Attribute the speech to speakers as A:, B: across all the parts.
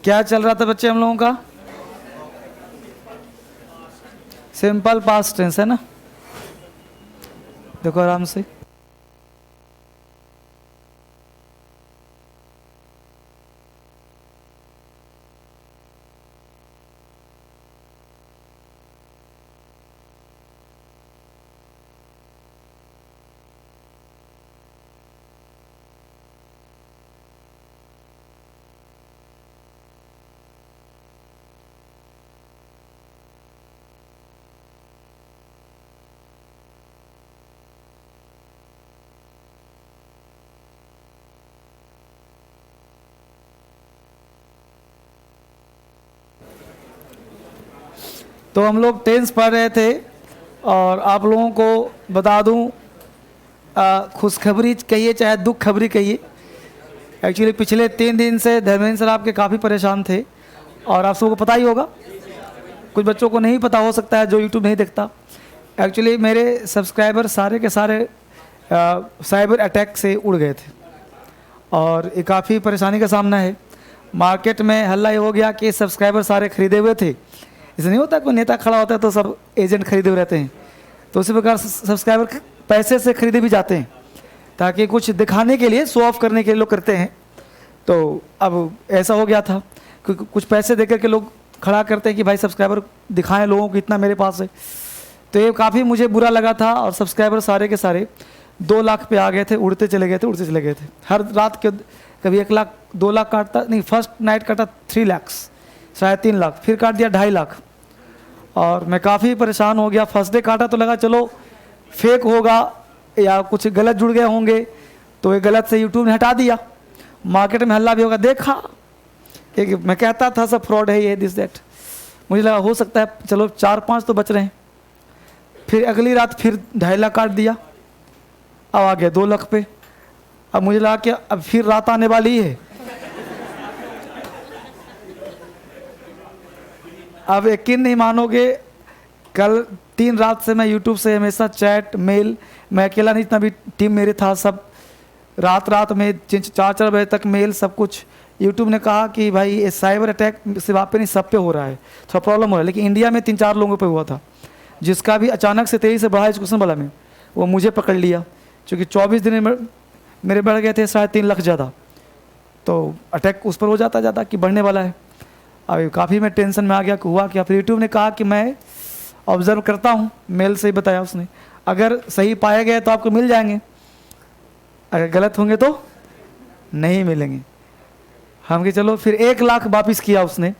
A: क्या चल रहा था बच्चे हम लोगों का? सिंपल पास्ट टेंस है ना। देखो आराम से। तो हम लोग टेंस पढ़ रहे थे और आप लोगों को बता दूं, खुशखबरी कहिए चाहे दुख खबरी कहिए, एक्चुअली पिछले 3 दिन से धर्मेंद्र सर आपके काफ़ी परेशान थे और आप सबको पता ही होगा, कुछ बच्चों को नहीं पता हो सकता है जो यूट्यूब नहीं देखता। एक्चुअली मेरे सब्सक्राइबर सारे के सारे साइबर अटैक से उड़ गए थे और ये काफ़ी परेशानी का सामना है। मार्केट में हल्ला ये हो गया कि सब्सक्राइबर सारे खरीदे हुए थे। ऐसा नहीं होता कोई नेता खड़ा होता है तो सब एजेंट खरीदे हुए रहते हैं, तो उसी प्रकार सब्सक्राइबर पैसे से खरीदे भी जाते हैं ताकि कुछ दिखाने के लिए, शो ऑफ करने के लिए लोग करते हैं। तो अब ऐसा हो गया था कि कुछ पैसे देकर के लोग खड़ा करते हैं कि भाई सब्सक्राइबर दिखाएं लोगों को इतना मेरे पास है। तो ये काफ़ी मुझे बुरा लगा था और सब्सक्राइबर सारे के सारे 2 लाख पे आ गए थे, उड़ते चले गए थे। हर रात के कभी 1 लाख 2 लाख काटता, नहीं फर्स्ट नाइट काटा 3 लाख, शायद 3 लाख, फिर काट दिया 2.5 लाख और मैं काफ़ी परेशान हो गया। फर्स्ट डे काटा तो लगा चलो फेक होगा या कुछ गलत जुड़ गए होंगे, तो ये गलत से यूट्यूब ने हटा दिया। मार्केट में हल्ला भी होगा, देखा कि मैं कहता था सब फ्रॉड है ये दिस दैट। मुझे लगा हो सकता है चलो 4-5 तो बच रहे हैं। फिर अगली रात फिर 2.5 लाख काट दिया, अब आ गया 2 लाख पे। अब मुझे लगा कि अब फिर रात आने वाली है। अब यकीन नहीं मानोगे, कल 3 रात से मैं यूट्यूब से हमेशा चैट मेल, मैं अकेला नहीं, इतना भी टीम मेरे था, सब रात में 4-4 बजे तक मेल सब कुछ। यूट्यूब ने कहा कि भाई ये साइबर अटैक सिर्फ आप पे नहीं सब पे हो रहा है, थोड़ा प्रॉब्लम हो रहा है। लेकिन इंडिया में 3-4 लोगों पे हुआ था, जिसका भी अचानक से तेज़ी से बढ़ा एजुकेशन वाला में, वो मुझे पकड़ लिया क्योंकि 24 दिन में मेरे बढ़ गए थे 3.5 लाख ज़्यादा। तो अटैक उस पर हो जाता ज़्यादा कि बढ़ने वाला है। अब काफ़ी मैं टेंशन में आ गया कि हुआ क्या। फिर यूट्यूब ने कहा कि मैं ऑब्ज़र्व करता हूँ, मेल से ही बताया उसने, अगर सही पाए गए तो आपको मिल जाएंगे, अगर गलत होंगे तो नहीं मिलेंगे। हम कि चलो, फिर 1 लाख वापस किया उसने,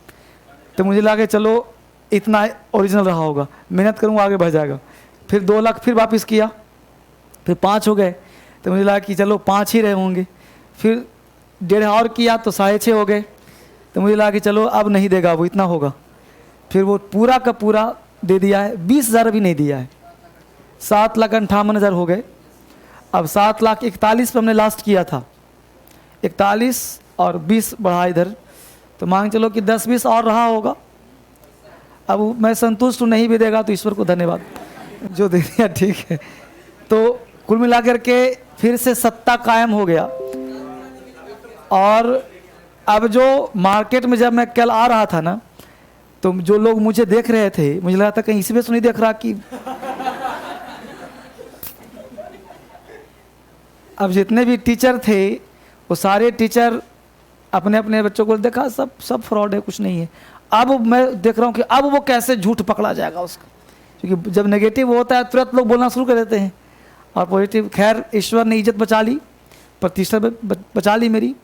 A: तो मुझे लगा चलो इतना ओरिजिनल रहा होगा, मेहनत करूँगा आगे बढ़ जाएगा। फिर 2 लाख फिर वापस किया, फिर 5 हो गए, तो मुझे लगा कि चलो 5 ही रहे होंगे। फिर 1.5 और किया तो 6.5 हो गए, तो मुझे लगा कि चलो अब नहीं देगा वो, इतना होगा। फिर वो पूरा का पूरा दे दिया है, 20,000 भी नहीं दिया है, 7,58,000 हो गए। अब 7,41,000 पे हमने लास्ट किया था, 41 और 20 बढ़ा इधर, तो मांग चलो कि 10-20 और रहा होगा। अब मैं संतुष्ट हूँ, नहीं भी देगा तो ईश्वर को धन्यवाद, जो दे दिया ठीक है। तो कुल मिला करके फिर से सत्ता कायम हो गया। और अब जो मार्केट में जब मैं कल आ रहा था ना, तो जो लोग मुझे देख रहे थे, मुझे लगा था कहीं इसी में तो नहीं देख रहा कि अब जितने भी टीचर थे वो सारे टीचर अपने अपने बच्चों को देखा, सब फ्रॉड है, कुछ नहीं है। अब मैं देख रहा हूँ कि अब वो कैसे झूठ पकड़ा जाएगा उसका, क्योंकि जब नेगेटिव होता है तुरंत लोग बोलना शुरू कर देते हैं, और पॉजिटिव, खैर ईश्वर ने इज्जत बचा ली, प्रतिष्ठा बचा ली मेरी,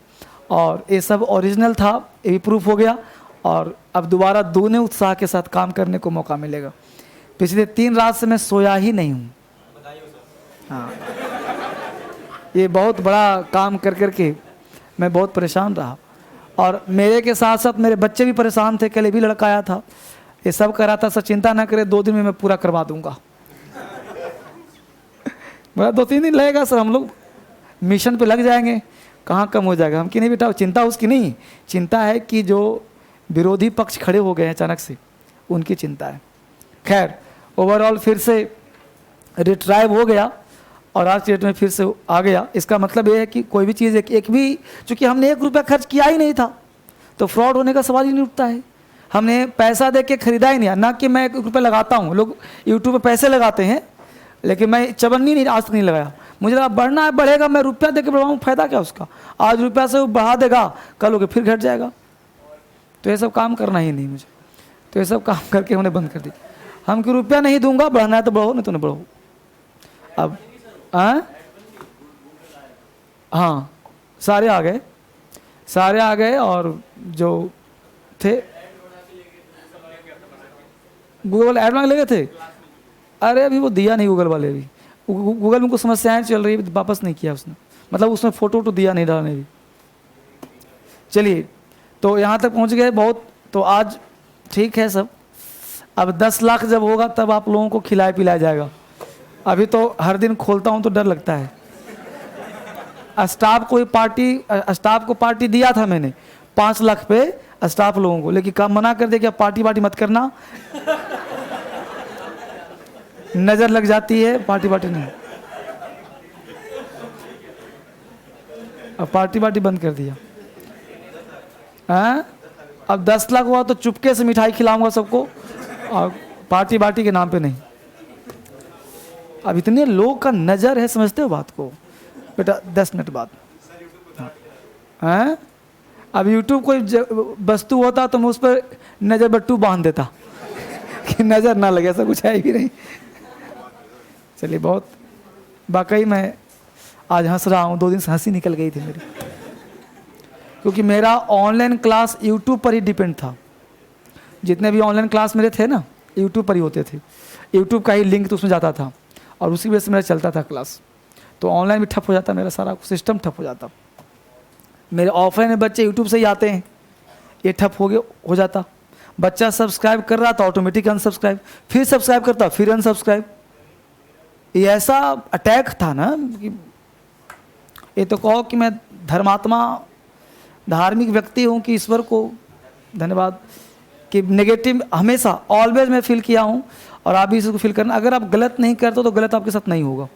A: और ये सब ओरिजिनल था, ये भी प्रूफ हो गया। और अब दोबारा दूने उत्साह के साथ काम करने को मौका मिलेगा। पिछले 3 रात से मैं सोया ही नहीं हूँ। हाँ, ये बहुत बड़ा काम कर करके मैं बहुत परेशान रहा, और मेरे के साथ साथ मेरे बच्चे भी परेशान थे। कल भी लड़का आया था, ये सब कर रहा था, सर चिंता ना करे 2 दिन में मैं पूरा करवा दूंगा। मेरा 2-3 दिन लगेगा सर, हम लोग मिशन पे लग जाएंगे, कहाँ कम हो जाएगा। हम कि नहीं बेटा, चिंता उसकी नहीं, चिंता है कि जो विरोधी पक्ष खड़े हो गए हैं अचानक से, उनकी चिंता है। खैर ओवरऑल फिर से रिट्राइव हो गया और आज की डेट में फिर से आ गया। इसका मतलब ये है कि कोई भी चीज़ एक भी, चूँकि हमने 1 रुपया खर्च किया ही नहीं था, तो फ्रॉड होने का सवाल ही नहीं उठता है। हमने पैसा दे के खरीदा ही नहीं, ना कि मैं 1 रुपये लगाता हूँ, लोग यूट्यूब पे पैसे लगाते हैं, लेकिन मैं चवन्नी नहीं आज तक नहीं लगाया। मुझे लगा बढ़ना है बढ़ेगा, मैं रुपया दे के बढ़ाऊँ, फायदा क्या उसका, आज रुपया से वो बढ़ा देगा, कल होके फिर घट जाएगा। तो ये सब काम करना ही नहीं मुझे, तो ये सब काम करके हमने बंद कर दी। हम कि रुपया नहीं दूंगा, बढ़ना है तो बढ़ो, नहीं तो नहीं बढ़ो। अब हाँ सारे आ गए, सारे आ गए, और जो थे गूगल ऐड में ले गए थे, अरे अभी वो दिया नहीं गूगल वाले, भी गूगल में कुछ समस्याएं चल रही है, वापस नहीं किया उसने, मतलब उसमें फ़ोटो तो दिया नहीं डालने भी। चलिए तो यहाँ तक पहुँच गए बहुत, तो आज ठीक है सब। अब 10 लाख जब होगा तब आप लोगों को खिलाया पिलाया जाएगा। अभी तो हर दिन खोलता हूँ तो डर लगता है। स्टाफ को पार्टी दिया था मैंने 5 लाख पे स्टाफ लोगों को, लेकिन काम मना कर दे कि पार्टी मत करना, नजर लग जाती है, पार्टी नहीं। अब पार्टी बंद कर दिया। हाँ अब 10 लाख हुआ तो चुपके से मिठाई खिलाऊंगा सबको, और पार्टी के नाम पे नहीं। अब इतने लोग का नजर है, समझते हो बात को बेटा। 10 मिनट बाद हाँ अब यूट्यूब कोई वस्तु होता तो मैं उस पर नजर बट्टू बांध देता कि नजर ना लगे, ऐसा कुछ है भी नहीं। चलिए बहुत, वाकई मैं आज हंस रहा हूँ, 2 दिन से हंसी निकल गई थी मेरी, क्योंकि मेरा ऑनलाइन क्लास यूट्यूब पर ही डिपेंड था। जितने भी ऑनलाइन क्लास मेरे थे ना, यूट्यूब पर ही होते थे, यूट्यूब का ही लिंक तो उसमें जाता था, और उसी वजह से मेरा चलता था क्लास। तो ऑनलाइन भी ठप हो जाता, मेरा सारा सिस्टम ठप हो जाता। मेरे ऑफलाइन में बच्चे यूट्यूब से ही आते हैं, ये ठप हो जाता। बच्चा सब्सक्राइब कर रहा था, ऑटोमेटिक अनसब्सक्राइब, फिर सब्सक्राइब करता, फिर अनसब्सक्राइब। ये ऐसा अटैक था ना कि ये तो कहो कि मैं धार्मिक व्यक्ति हूँ कि ईश्वर को धन्यवाद कि नेगेटिव हमेशा ऑलवेज मैं फील किया हूँ, और आप भी इसको फील करना। अगर आप गलत नहीं करते तो गलत आपके साथ नहीं होगा,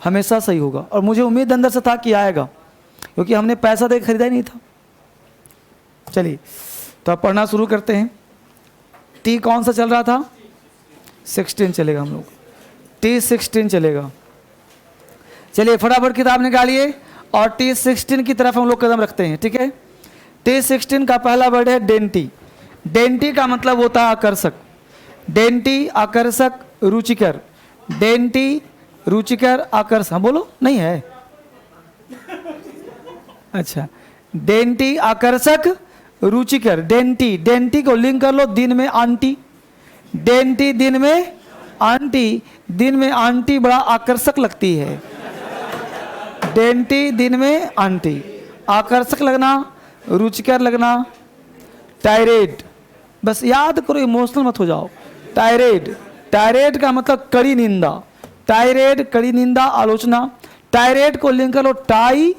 A: हमेशा सही होगा। और मुझे उम्मीद अंदर से था कि आएगा, क्योंकि हमने पैसा दे खरीदा ही नहीं था। चलिए तो अब पढ़ना शुरू करते हैं। टी कौन सा चल रहा था? 16 चलेगा, हम लोग T16 चलेगा। चलिए फटाफट किताब निकालिए और T16 की तरफ हम लोग कदम रखते हैं, ठीक है। T16 का पहला वर्ड है डेंटी। डेंटी का मतलब होता है आकर्षक। डेंटी आकर्षक रुचिकर, डेंटी रुचिकर आकर्षक। हाँ बोलो, नहीं है? अच्छा, डेंटी आकर्षक रुचिकर। डेंटी, डेंटी को लिंक कर लो दिन में आंटी। डेंटी दिन में आंटी, दिन में आंटी बड़ा आकर्षक लगती है। डेंटी दिन में आंटी, आकर्षक लगना, रुचिकर लगना। टायरेड, बस याद करो, इमोशनल मत हो जाओ। टायरेड, टायरेड का मतलब कड़ी निंदा। टायरेड कड़ी निंदा, आलोचना। टायरेड को लिंक कर लो टाई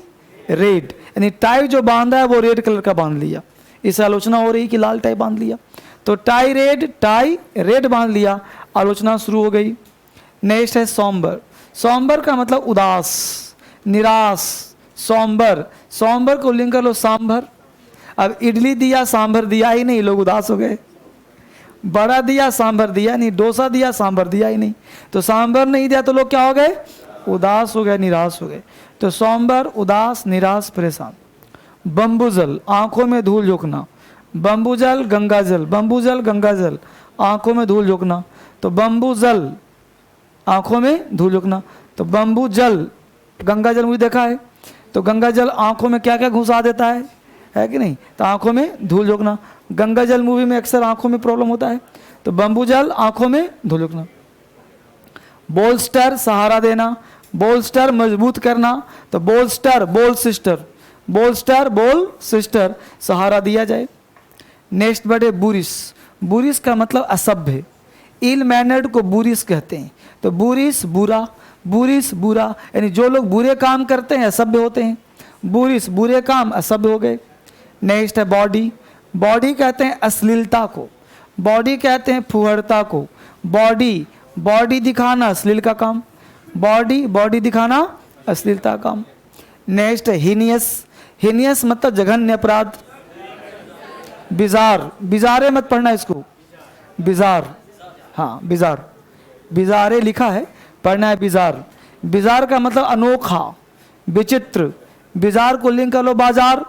A: रेड, यानी टाई जो बांधा है वो रेड कलर का बांध लिया। इसे आलोचना हो रही कि लाल टाई बांध लिया, तो टाई रेड, टाई रेड बांध लिया, आलोचना शुरू हो गई। नेक्स्ट है सॉम्बर। सॉम्बर का मतलब उदास, निराश। सॉम्बर, सॉम्बर को लिंक कर लो सांभर। अब इडली दिया सांभर दिया ही नहीं, लोग उदास हो गए। बड़ा दिया सांभर दिया नहीं, डोसा दिया सांभर दिया ही नहीं, तो सांभर नहीं दिया तो लोग क्या हो गए? उदास हो गए, निराश हो गए। तो सॉम्बर, उदास, निराश, परेशान। बम्बूजल, आंखों में धूल झोंकना। बम्बूजल, गंगाजल। बम्बूजल, गंगाजल, आंखों में धूल झोंकना। तो बम्बूजल, आंखों में धूल झोंकना। तो बम्बू जल, गंगाजल मूवी देखा है, तो गंगाजल आंखों में क्या क्या घुसा देता है कि नहीं? तो आंखों में धूल झोंकना। गंगाजल मूवी में अक्सर आंखों में प्रॉब्लम होता है, तो बम्बूजल, आंखों में धूल झोंकना। बोल्स्टर, सहारा देना। बोल्स्टर, मजबूत करना। तो बोल्स्टर, बोल सिस्टर। बोल्स्टर, बोल सिस्टर, सहारा दिया जाए। नेक्स्ट वर्ड है बुरिस। बुरिस का मतलब असभ्य। इल मैनर्ड को बुरिस कहते हैं। तो बुरिस बुरा, बुरिस बुरा, यानी जो लोग बुरे काम करते हैं असभ्य होते हैं। बुरिस बुरे काम, असभ्य हो गए। नेक्स्ट है बॉडी। बॉडी कहते हैं अश्लीलता को। बॉडी कहते हैं फुहड़ता को। बॉडी, बॉडी दिखाना अश्लील का काम। बॉडी, बॉडी दिखाना अश्लीलता का काम। नेक्स्ट है हीनियस। हीनियस मतलब जघन्य अपराध। बिजार, बिजारे मत पढ़ना इसको, बिजार, हाँ बिजार, बिजारे लिखा है, पढ़ना है बिजार। बिजार का मतलब अनोखा, विचित्र। बिजार को लिंक कर लो बाजार,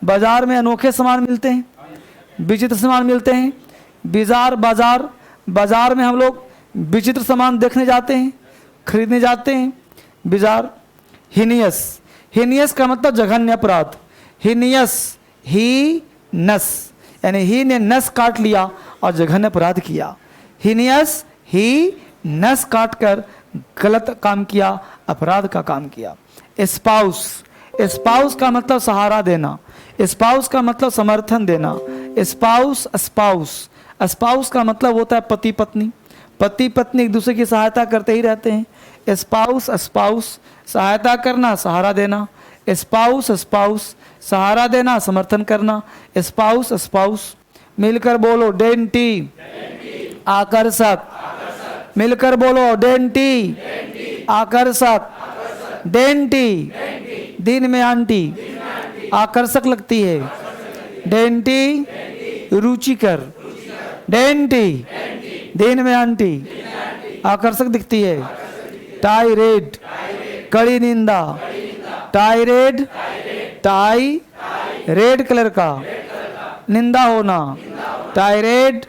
A: बाजार में अनोखे सामान मिलते हैं, विचित्र सामान मिलते हैं। बिजार बाजार, बाजार में हम लोग विचित्र सामान देखने जाते हैं, खरीदने जाते हैं, बिजार। हिनियस, हिनियस का मतलब जघन्य अपराध। हिनियस, ही नस, यानी ही ने नस काट लिया और जघन्य अपराध किया। हिनियस, ही नस काट कर गलत काम किया, अपराध का काम किया। स्पाउस, स्पाउस का मतलब सहारा देना, स्पाउस का मतलब समर्थन देना। स्पाउस, स्पाउस, स्पाउस का मतलब होता है पति पत्नी। पति पत्नी एक दूसरे की सहायता करते ही रहते हैं। स्पाउस, स्पाउस, सहायता करना, सहारा देना। स्पाउस, स्पाउस, सहारा देना, समर्थन करना। स्पाउस, स्पाउस, मिलकर बोलो डेंटी, आकर्षक, मिलकर बोलो डेंटी, आकर्षक, डेंटी, दिन में आंटी, आकर्षक लगती है। डेंटी, रुचिकर, डेंटी, दिन में आंटी, आकर्षक दिखती है। टाइरेड, कड़ी निंदा, टाइरेड, टाई रेड कलर का, निंदा होना। टाइरेड,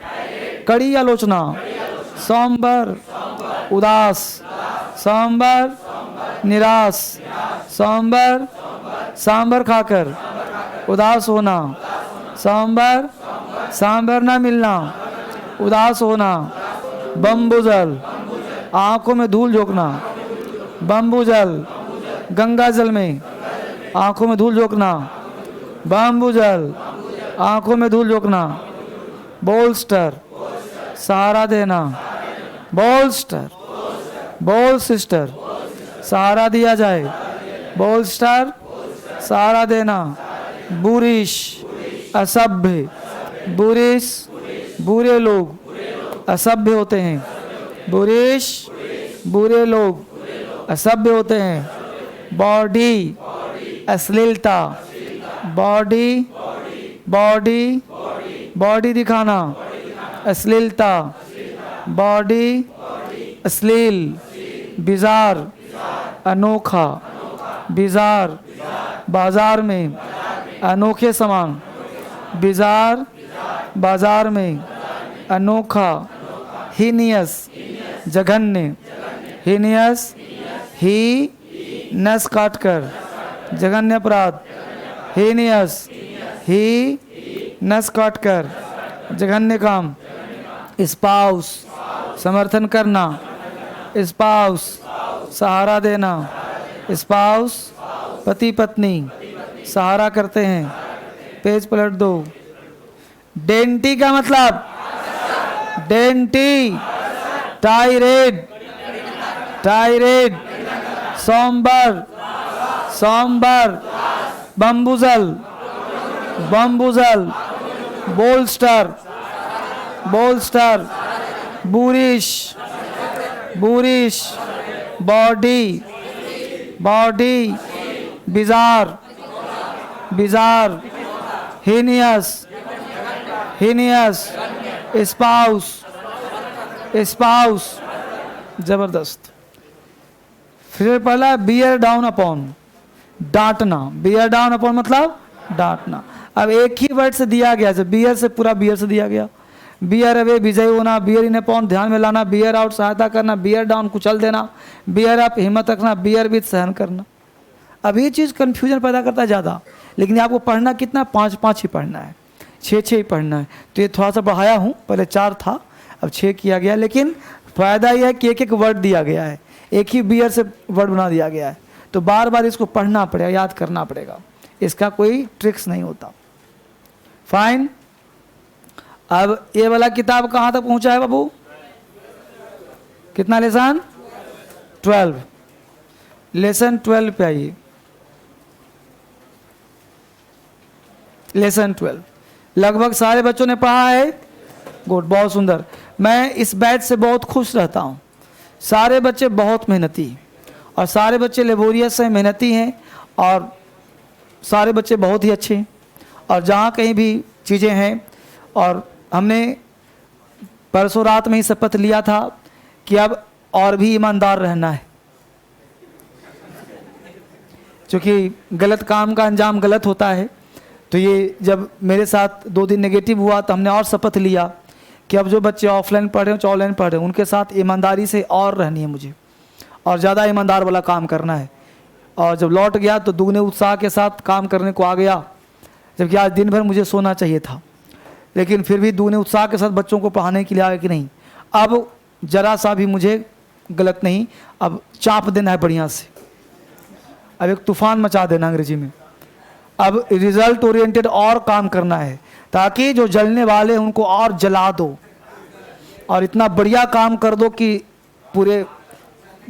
A: कड़ी आलोचना। सोमवार, उदास, सोमवार, निराश, सोमवार, सांबर खाकर उदास होना। सोमवार, सांबर ना मिलना, उदास होना। बम्बुजल, आंखों में धूल झोंकना। बम्बुजल, गंगा जल में आंखों में धूल झोंकना। बम्बुजल, आंखों में धूल झोंकना। बोल्स्टर, सहारा देना। बोल्स्टर, बोल सिस्टर, सहारा दिया जाए। बोल्स्टर, सहारा देना। बुरिश, असभ्य, बुरिश, बुरे लोग, असभ्य होते हैं। बुरिश, बुरे लोग, असभ्य होते हैं। बॉडी, अश्लीलता। बॉडी, बॉडी, बॉडी दिखाना, अश्लीलता। बॉडी, अश्लील। बिजार, अनोखा, बिजार, बाजार में अनोखे सामान। बिजार, बाजार में अनोखा। हीनियस, जघन्य। हीनियस, ही नस काटकर, जघन्य अपराध। हीनियस, ही नस काटकर, जघन्य काम। स्पाउस, समर्थन करना। स्पाउस, सहारा देना। स्पाउस, पति पत्नी सहारा करते हैं। पेज पलट दो। डेंटी का मतलब, dainty, tired, tired, sombre, sombre. Bamboozle, bamboozle. Bolster, bolster. Boorish, boorish. Bawdy, bawdy. Bizarre, bizarre. Heinous, heinous. Spouse, spouse. जबरदस्त। फिर पहला बियर डाउन अपॉन, डांटना। बियर डाउन अपॉन मतलब डांटना। अब एक ही वर्ड से दिया गया, जब बियर से पूरा बियर से दिया गया। बियर अवे, विजय होना। बियर इन अपॉन, ध्यान में लाना। बियर आउट, सहायता करना। बियर डाउन, कुचल देना। बियर अप, हिम्मत रखना। बियर विथ, सहन करना। अब ये चीज़ कन्फ्यूजन पैदा करता है ज़्यादा, लेकिन आपको पढ़ना कितना, 5-5 ही पढ़ना है, 6-6 ही पढ़ना है। तो ये थोड़ा सा बढ़ाया हूँ, पहले 4 था अब 6 किया गया। लेकिन फ़ायदा यह है कि एक एक वर्ड दिया गया है, एक ही बियर से वर्ड बना दिया गया है, तो बार बार इसको पढ़ना पड़ेगा, याद करना पड़ेगा। इसका कोई ट्रिक्स नहीं होता। फाइन। अब ये वाला किताब कहाँ तक पहुँचा है बाबू? कितना लेसन? 12। लेसन 12 पे आइए। लेसन 12 लगभग सारे बच्चों ने पढ़ा है। गुड, बहुत सुंदर। मैं इस बैच से बहुत खुश रहता हूँ। सारे बच्चे बहुत मेहनती, और सारे बच्चे लेबोरियस हैं, मेहनती हैं, और सारे बच्चे बहुत ही अच्छे हैं। और जहाँ कहीं भी चीज़ें हैं। और हमने परसों रात में ही शपथ लिया था कि अब और भी ईमानदार रहना है, क्योंकि गलत काम का अंजाम गलत होता है। तो ये जब मेरे साथ 2 दिन नेगेटिव हुआ तो हमने और शपथ लिया कि अब जो बच्चे ऑफलाइन पढ़ रहे हैं, चाहे ऑनलाइन पढ़ रहे हैं, उनके साथ ईमानदारी से और रहनी है मुझे, और ज़्यादा ईमानदार वाला काम करना है। और जब लौट गया तो दुगने उत्साह के साथ काम करने को आ गया, जबकि आज दिन भर मुझे सोना चाहिए था, लेकिन फिर भी दुगने उत्साह के साथ बच्चों को पढ़ाने के लिए आ गया कि नहीं अब जरा सा भी मुझे गलत नहीं, अब चाप देना है बढ़िया से, अब एक तूफान मचा देना अंग्रेजी में, अब रिजल्ट ओरिएंटेड और काम करना है, ताकि जो जलने वाले हैं उनको और जला दो और इतना बढ़िया काम कर दो कि पूरे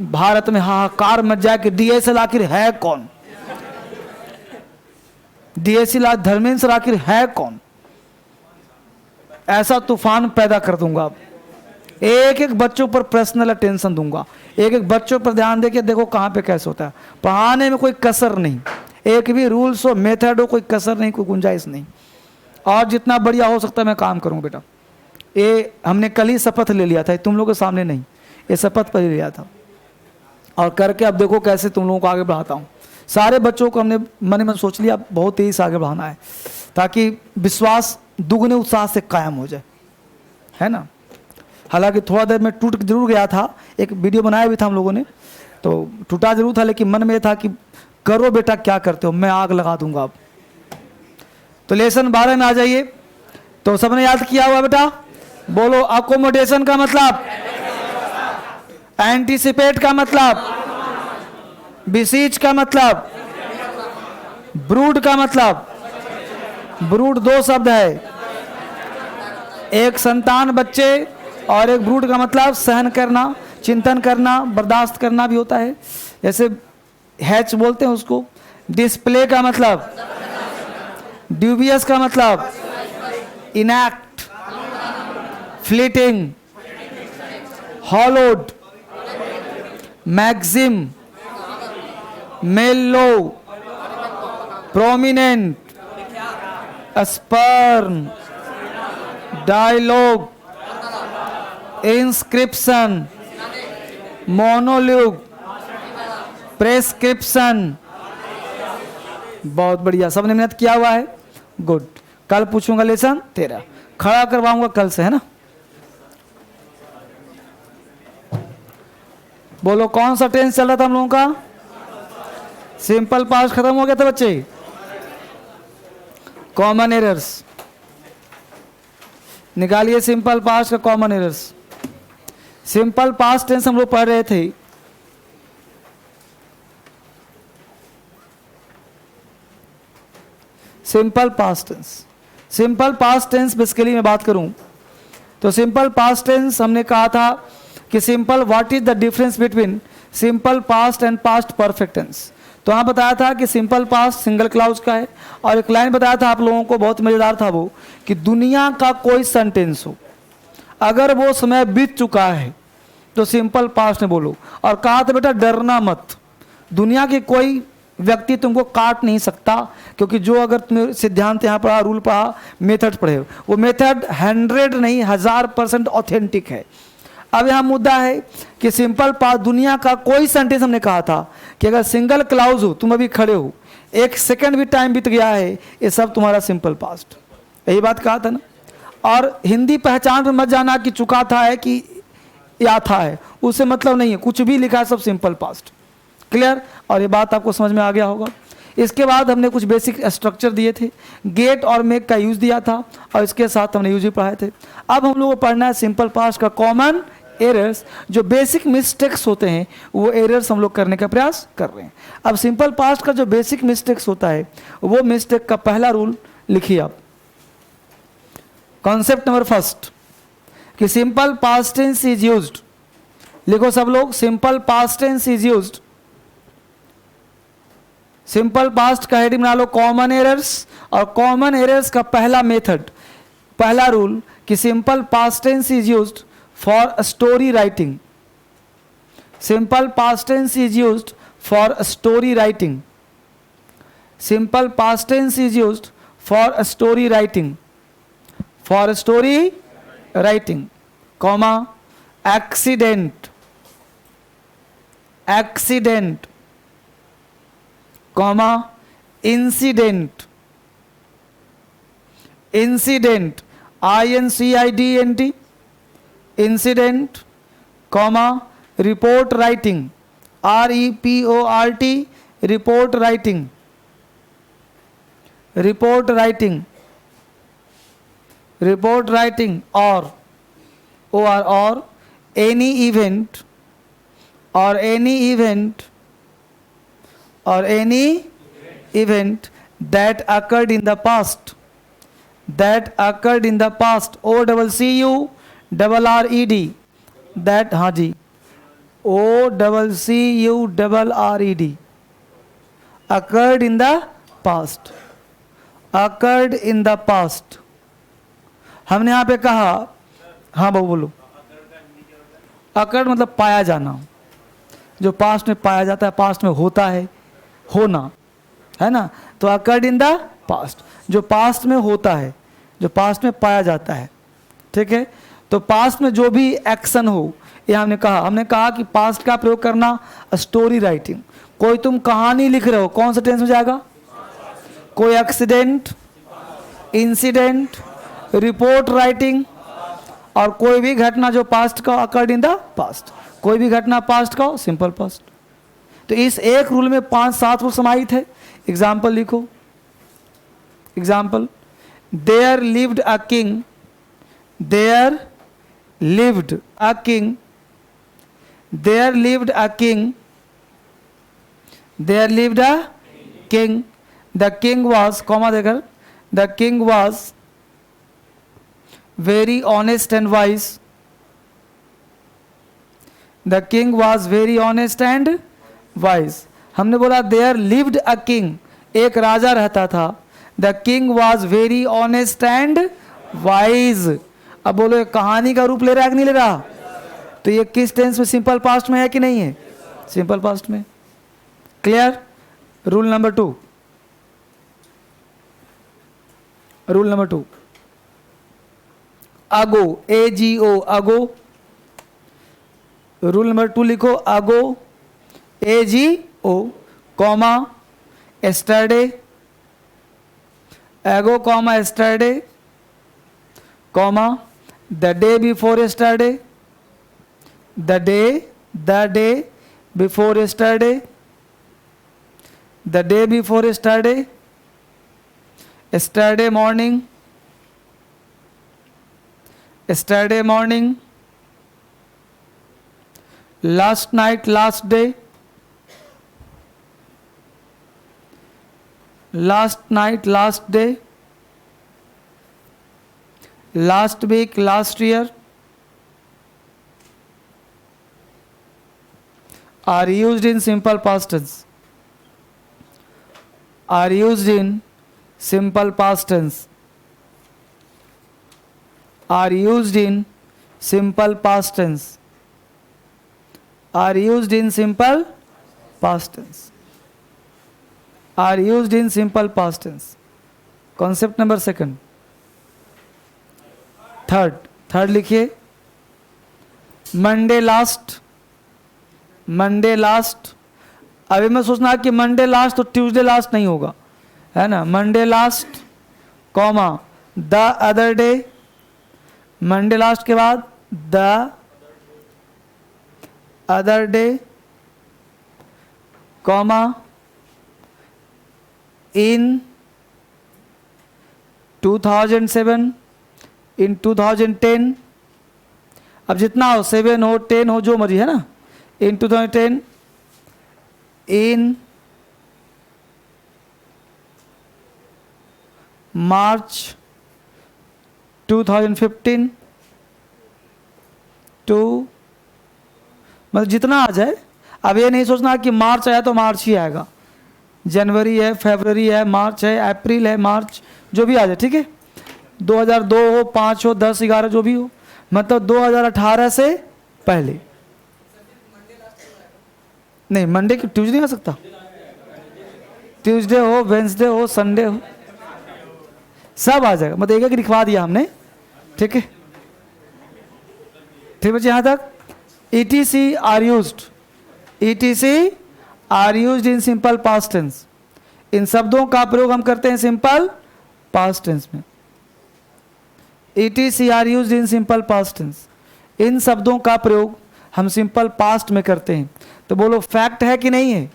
A: भारत में हाहाकार मच जाए कि डीएसएल आखिर है कौन, डीएसएल धर्मेंद्र आखिर है कौन। ऐसा तूफान पैदा कर दूंगा। एक एक बच्चों पर पर्सनल अटेंशन दूंगा, एक एक बच्चों पर ध्यान देके देखो कहाँ पे कैसे होता है। पढ़ाने में कोई कसर नहीं, एक भी रूल्स हो मेथड हो, कोई कसर नहीं, कोई गुंजाइश नहीं, और जितना बढ़िया हो सकता है मैं काम करूँ बेटा। ये हमने कल ही शपथ ले लिया था, तुम लोगों के सामने नहीं, ये शपथ पर लिया था, और करके अब देखो कैसे तुम लोगों को आगे बढ़ाता हूँ। सारे बच्चों को हमने मन में सोच लिया बहुत तेजी से आगे बढ़ाना है, ताकि विश्वास दुगने उत्साह से कायम हो जाए, है ना। हालांकि थोड़ा देर में टूट जरूर गया था, एक वीडियो बनाया भी था हम लोगों ने, तो टूटा जरूर था, लेकिन मन में था कि करो बेटा क्या करते हो, मैं आग लगा दूंगा अब। तो लेसन 12 में आ जाइए। तो सबने याद किया हुआ बेटा, बोलो अकोमोडेशन का मतलब, एंटीसिपेट का मतलब, बिसीज का मतलब, ब्रूड का मतलब। ब्रूड 2 शब्द है, एक संतान बच्चे और एक ब्रूड का मतलब सहन करना, चिंतन करना, बर्दाश्त करना भी होता है, जैसे हैच बोलते हैं उसको। डिस्प्ले का मतलब, ड्यूबियस का मतलब enact, fleeting, hallowed, maxim, mellow, prominent, sperm, dialogue, inscription, monologue, prescription. बहुत बढ़िया, सबने मेहनत किया हुआ है, गुड। कल पूछूंगा लेसन 13, खड़ा करवाऊंगा कल से, है ना। बोलो कौन सा टेंस चल रहा था हम लोगों का? सिंपल पास्ट खत्म हो गया था बच्चे। कॉमन एरर्स निकालिए, सिंपल पास्ट का common errors. Simple past tense हम लोग पढ़ रहे थे, simple past tense. Simple past tense basically मैं बात करूं तो सिंपल पास्ट टेंस हमने कहा था कि simple, what is the difference between simple past and past perfect tense. तो वहाँ बताया था कि सिंपल पास्ट सिंगल क्लाउज का है, और एक लाइन बताया था आप लोगों को, बहुत मज़ेदार था वो, कि दुनिया का कोई सेंटेंस हो, अगर वो समय बीत चुका है तो सिंपल पास्ट में बोलो। और कहा था बेटा डरना मत, दुनिया के कोई व्यक्ति तुमको काट नहीं सकता, क्योंकि जो अगर तुम्हें सिद्धांत यहाँ पढ़ा, रूल पढ़ा, मेथड पढ़े, वो मेथड 100 नहीं 1000% ऑथेंटिक है। अब यहाँ मुद्दा है कि सिंपल पास्ट, दुनिया का कोई सेंटेंस, हमने कहा था कि अगर सिंगल क्लाउज हो, तुम अभी खड़े हो, 1 सेकंड भी टाइम बीत गया है, ये सब तुम्हारा सिंपल पास्ट, यही बात कहा था ना। और हिंदी पहचान पे मत जाना कि चुका था है कि या था है, उससे मतलब नहीं है, कुछ भी लिखा है सब सिंपल पास्ट। क्लियर? और ये बात आपको समझ में आ गया होगा। इसके बाद हमने कुछ बेसिक स्ट्रक्चर दिए थे, गेट और मेक का यूज दिया था, और इसके साथ हमने यूज भी पढ़ाए थे। अब हम लोग को पढ़ना है सिंपल पास्ट का कॉमन एरर्स, जो बेसिक मिस्टेक्स होते हैं वो एरर्स हम लोग करने का प्रयास कर रहे हैं। अब सिंपल पास्ट का जो बेसिक मिस्टेक्स होता है, वो मिस्टेक का पहला रूल लिखिए आप, कॉन्सेप्ट नंबर फर्स्ट, कि simple past tense is used. लिखो सब लोग, simple past tense is used. Simple past का हेडिंग बना लो कॉमन एरर्स, और कॉमन एरर्स का पहला मेथड, पहला रूल, कि simple past tense is used for story writing. Simple past tense is used for story writing. Simple past tense is used for story writing. For story writing, comma accident, accident, comma incident, incident, INCIDENT, incident, comma report writing, REPORT, report writing, report writing, report writing, और any event, और any event, और any event that occurred in the past, that occurred in the past, OCCURRED, that, हाँ जी, OCCURRED, occurred in the past, occurred in the past। हमने यहाँ पे कहा, हाँ बाबू बोलो, occurred मतलब पाया जाना, जो पास्ट में पाया जाता है, पास्ट में होता है, होना, है ना, तो occurred in the past, जो पास्ट में होता है, जो पास्ट में पाया जाता है, ठीक है। तो पास्ट में जो भी एक्शन हो, ये हमने कहा कि पास्ट का प्रयोग करना स्टोरी राइटिंग। कोई तुम कहानी लिख रहे हो, कौन सा टेंस में जाएगा? कोई एक्सीडेंट, इंसिडेंट, रिपोर्ट राइटिंग, और कोई भी घटना जो पास्ट का अकर्ड इन द पास्ट, कोई भी घटना पास्ट का सिंपल पास्ट। तो इस एक रूल में 5-7 रूल समाहित है। एग्जाम्पल लिखो, example, there lived a king, there lived a king, there lived a king, there lived a king, the king was, comma देकर, the king was very honest and wise, the king was very honest and wise। हमने बोला there lived a king, एक राजा रहता था, The king was very honest and wise। अब बोलो ये कहानी का रूप ले रहा है कि नहीं ले रहा? तो ये किस टेंस में? सिंपल पास्ट में है कि नहीं है? सिंपल पास्ट में। Clear? Rule number 2, rule number 2, अगो, AGO, अगो। रूल नंबर 2 लिखो, अगो, AGO, comma yesterday, ago, comma yesterday, comma the day before yesterday, the day before yesterday, the day before yesterday, yesterday morning, yesterday morning, last night, last day, last night, last day, last week, last year, are used in simple past tense, are used in simple past tense, are used in simple past tense, are used in simple past tense, are used in simple past tense। Concept number 2, third लिखिए, Monday last, Monday last. अभी मैं सोचना कि Monday last तो Tuesday last नहीं होगा, है ना। Monday last, comma the other day, Monday last के बाद the other day, comma in 2007, in 2010, अब जितना हो, 7 हो 10 हो, जो मर्जी, है ना। in 2010, in March 2015 to, मतलब जितना आ जाए। अब ये नहीं सोचना कि मार्च आया तो मार्च ही आएगा, जनवरी है, फरवरी है, मार्च है, अप्रैल है, मार्च, जो भी आ जाए, ठीक है। 2002 हो, 5 हो, 10, 11, जो भी हो, मतलब 2018 से पहले। नहीं, मंडे की ट्यूसडे नहीं आ सकता, ट्यूसडे हो, वेंसडे हो, संडे हो, सब आ जाएगा। मतलब एक एक लिखवा दिया हमने, ठीक है, ठीक बच्चे यहाँ तक। ETC are used, ETC are used in simple past tense. इन शब्दों का प्रयोग हम करते हैं सिंपल पास्ट टेंस में। ETC are used in simple past tense, इन शब्दों का प्रयोग हम सिंपल पास्ट में करते हैं। तो बोलो फैक्ट है कि नहीं है?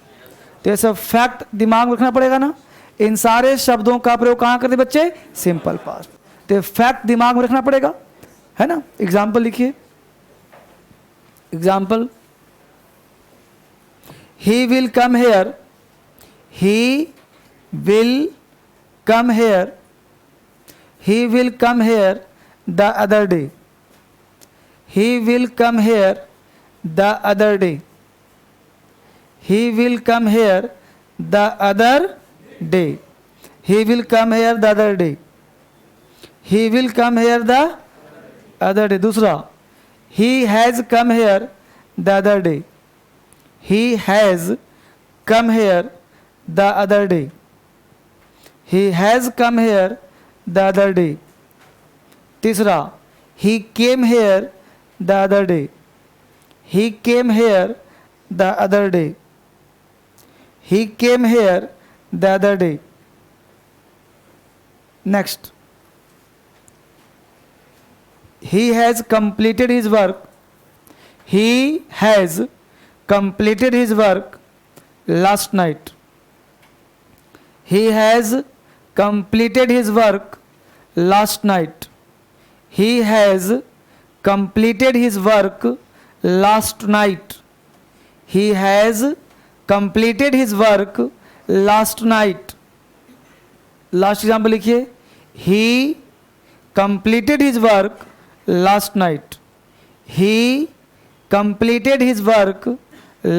A: तो ये सब फैक्ट दिमाग में रखना पड़ेगा ना। इन सारे शब्दों का प्रयोग कहाँ करते बच्चे? Simple past. तो फैक्ट दिमाग में रखना पड़ेगा, है ना। एग्जाम्पल लिखिए, example, he will come here, he will come here, he will come here the other day, he will come here the other day, he will come here the other day, he will come here the other day, he will come here the other day। दूसरा, he has come here the other day, he has come here the other day, he has come here the other day। तीसरा, he came here the other day, he came here the other day, he came here the other day। Next, he has completed his work, he has completed his work last night, he has completed his work last night, he has completed his work last night, he has completed his work last night। Last example लिखिए, he completed his work last night, he completed his work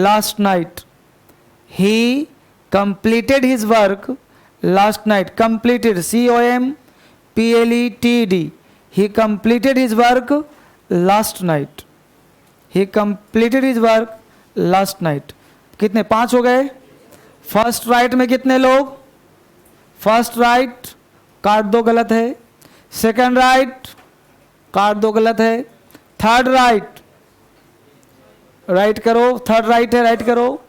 A: last night, he completed his work last night। completed, COMPLETED, he completed his work last night, he completed his work last night। कितने? 5 हो गए। First right में कितने लोग? First right काट दो, गलत है। सेकंड राइट काट दो, गलत है। थर्ड राइट राइट करो, थर्ड राइट है, राइट करो।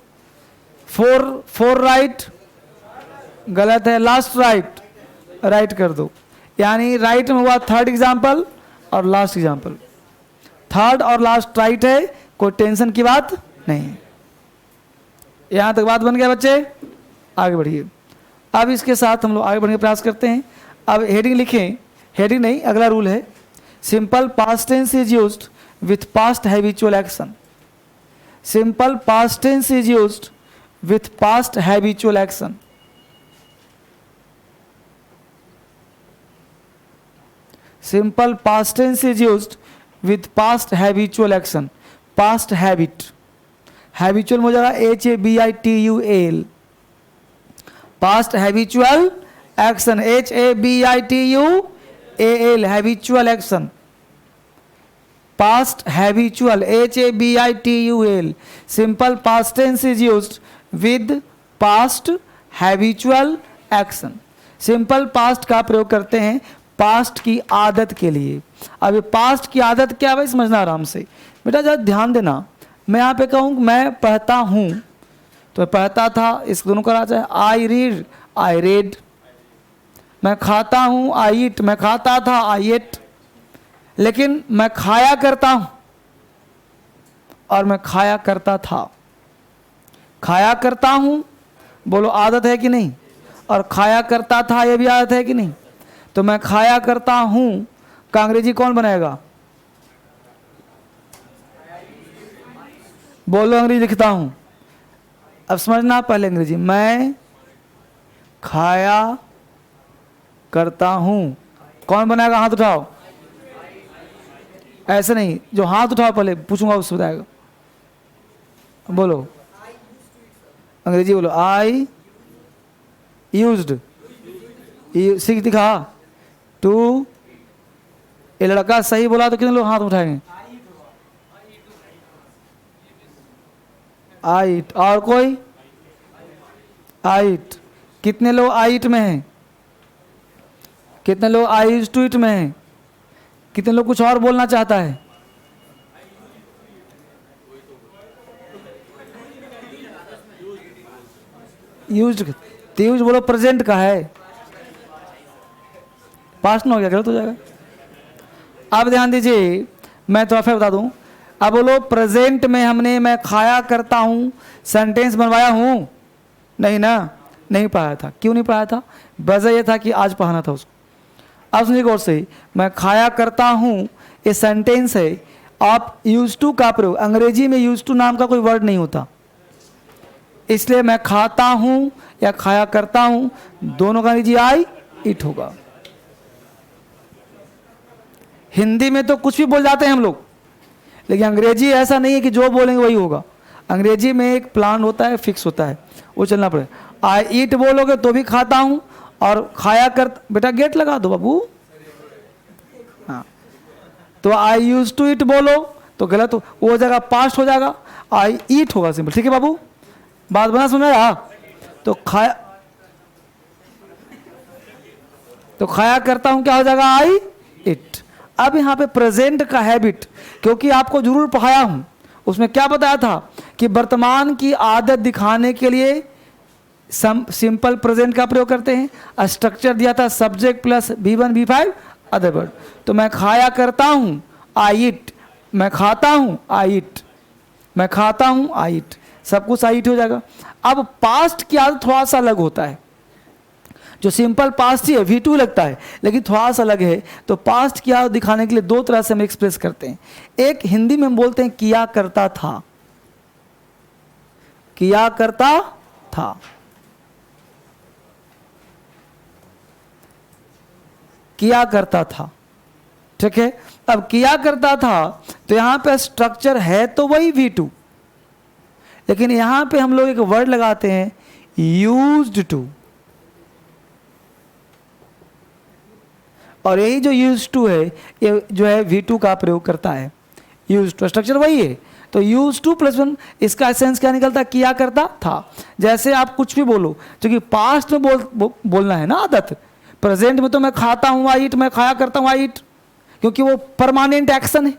A: फोर राइट गलत है। लास्ट राइट राइट कर दो। यानी राइट में हुआ थर्ड एग्जाम्पल और लास्ट एग्जाम्पल। थर्ड और लास्ट राइट है, कोई टेंशन की बात नहीं है। यहां तक बात बन गया बच्चे, आगे बढ़िए। अब इसके साथ हम लोग आगे बढ़ने का प्रयास करते हैं। अब हेडिंग लिखें, हेडिंग नहीं, अगला रूल है, simple past tense is used with past habitual action. Simple past tense is used with past habitual action. Simple past tense is used with past habitual action. Past habit, habitual में हो जाएगा HABITUAL। Past habitual action, HABITUAL, habitual action. Past habitual, HABITUAL। Simple past tense is used with past habitual action. Simple past का प्रयोग करते हैं past की आदत के लिए। अब ये पास्ट की आदत क्या है समझना आराम से बेटा, जरा ध्यान देना। मैं यहाँ पे कहूँ मैं पढ़ता हूँ तो पढ़ता था, इस दोनों का राजा है। I read, I read. मैं खाता हूँ, आई ईट, मैं खाता था, आई एट। लेकिन मैं खाया करता हूँ और मैं खाया करता था। खाया करता हूँ बोलो आदत है कि नहीं, और खाया करता था ये भी आदत है कि नहीं। तो मैं खाया करता हूँ का अंग्रेजी कौन बनाएगा? बोलो अंग्रेजी लिखता हूँ। अब समझना पहले अंग्रेजी, मैं खाया करता हूँ कौन बनाएगा? हाथ उठाओ। ऐसे नहीं, जो हाथ उठाओ पहले पूछूंगा उससे बताएगा। बोलो अंग्रेजी बोलो, आई यूज्ड, सीख दिखा टू। ये लड़का सही बोला तो कितने लोग हाथ उठाएंगे? आइट। और कोई? आइट। कितने लोग आइट में हैं? कितने लोग आई यूज्ड टू इट में हैं? कितने लोग कुछ और बोलना चाहता है? यूज्ड, तो यूज बोलो प्रेजेंट का है, पास्ट में हो गया, गलत हो जाएगा। अब ध्यान दीजिए, मैं तो फिर बता दूं। अब बोलो प्रेजेंट में हमने मैं खाया करता हूं सेंटेंस बनवाया हूं? नहीं ना, नहीं पढ़ाया था। क्यों नहीं पढ़ाया था? वजह यह था कि आज पढ़ाना था उसको। अब सुनिए गौर से, मैं खाया करता हूं ये सेंटेंस है। आप यूज टू का प्रयोग, अंग्रेजी में यूज टू नाम का कोई वर्ड नहीं होता, इसलिए मैं खाता हूं या खाया करता हूं दोनों का अंग्रेजी आई इट होगा। हिंदी में तो कुछ भी बोल जाते हैं हम लोग, लेकिन अंग्रेजी ऐसा नहीं है कि जो बोलेंगे वही होगा। अंग्रेजी में एक प्लान होता है, फिक्स होता है, वो चलना पड़ेगा। आई ईट बोलोगे तो भी खाता हूं, और खाया कर, बेटा गेट लगा दो बाबू। हाँ, तो आई यूज टू इट बोलो तो गलत हो, वो जगह पास्ट हो जाएगा, आई ईट होगा सिंपल। ठीक है बाबू, बात बना सुना? तो खाया करता हूं क्या हो जाएगा? आई इट। अब यहाँ पे प्रेजेंट का हैबिट, क्योंकि आपको जरूर पढ़ाया हूं, उसमें क्या बताया था कि वर्तमान की आदत दिखाने के लिए सिंपल प्रेजेंट का प्रयोग करते हैं। स्ट्रक्चर दिया था subject plus V1 V5 other word. तो मैं खाया करता हूं आई इट, मैं खाता हूं आई इट, मैं खाता हूं आई इट, सब कुछ आई इट हो जाएगा। अब पास्ट की आदत थोड़ा सा अलग होता है, जो सिंपल पास्ट ही है V2 लगता है, लेकिन थोड़ा सा अलग है। तो पास्ट की आदत दिखाने के लिए दो तरह से हम एक्सप्रेस करते हैं। एक हिंदी में हम बोलते हैं किया करता था, किया करता था, किया करता था। ठीक है, अब किया करता था तो यहां पे स्ट्रक्चर है तो वही V2, लेकिन यहां पे हम लोग एक वर्ड लगाते हैं यूज्ड टू, और यही जो यूज टू है ये जो है V2 का प्रयोग करता है। यूज टू स्ट्रक्चर वही है, तो यूज टू प्लस वन, इसका सेंस क्या निकलता है? किया करता था। जैसे आप कुछ भी बोलो, क्योंकि पास्ट में बोलना है ना आदत, प्रेजेंट में तो मैं खाता हूं आई इट, मैं खाया करता हूं आई इट, क्योंकि वो परमानेंट एक्शन है।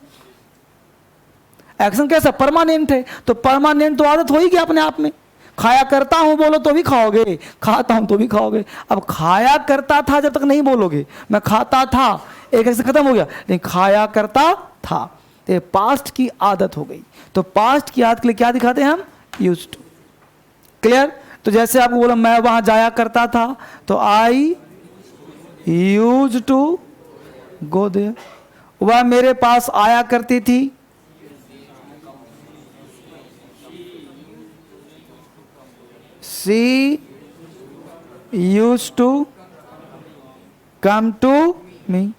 A: एक्शन कैसा? परमानेंट है, तो परमानेंट तो आदत होगी अपने आप में। खाया करता हूं बोलो तो भी खाओगे, खाता हूं तो भी खाओगे। अब खाया करता था जब तक नहीं बोलोगे, मैं खाता था, एक ऐसे खत्म हो गया, लेकिन खाया करता था, ये पास्ट की आदत हो गई। तो पास्ट की आदत के लिए क्या दिखाते हैं हम? Use to. क्लियर? तो जैसे आपको बोला मैं वहां जाया करता था, तो I use to go there. वह मेरे पास आया करती थी, she use to come to me.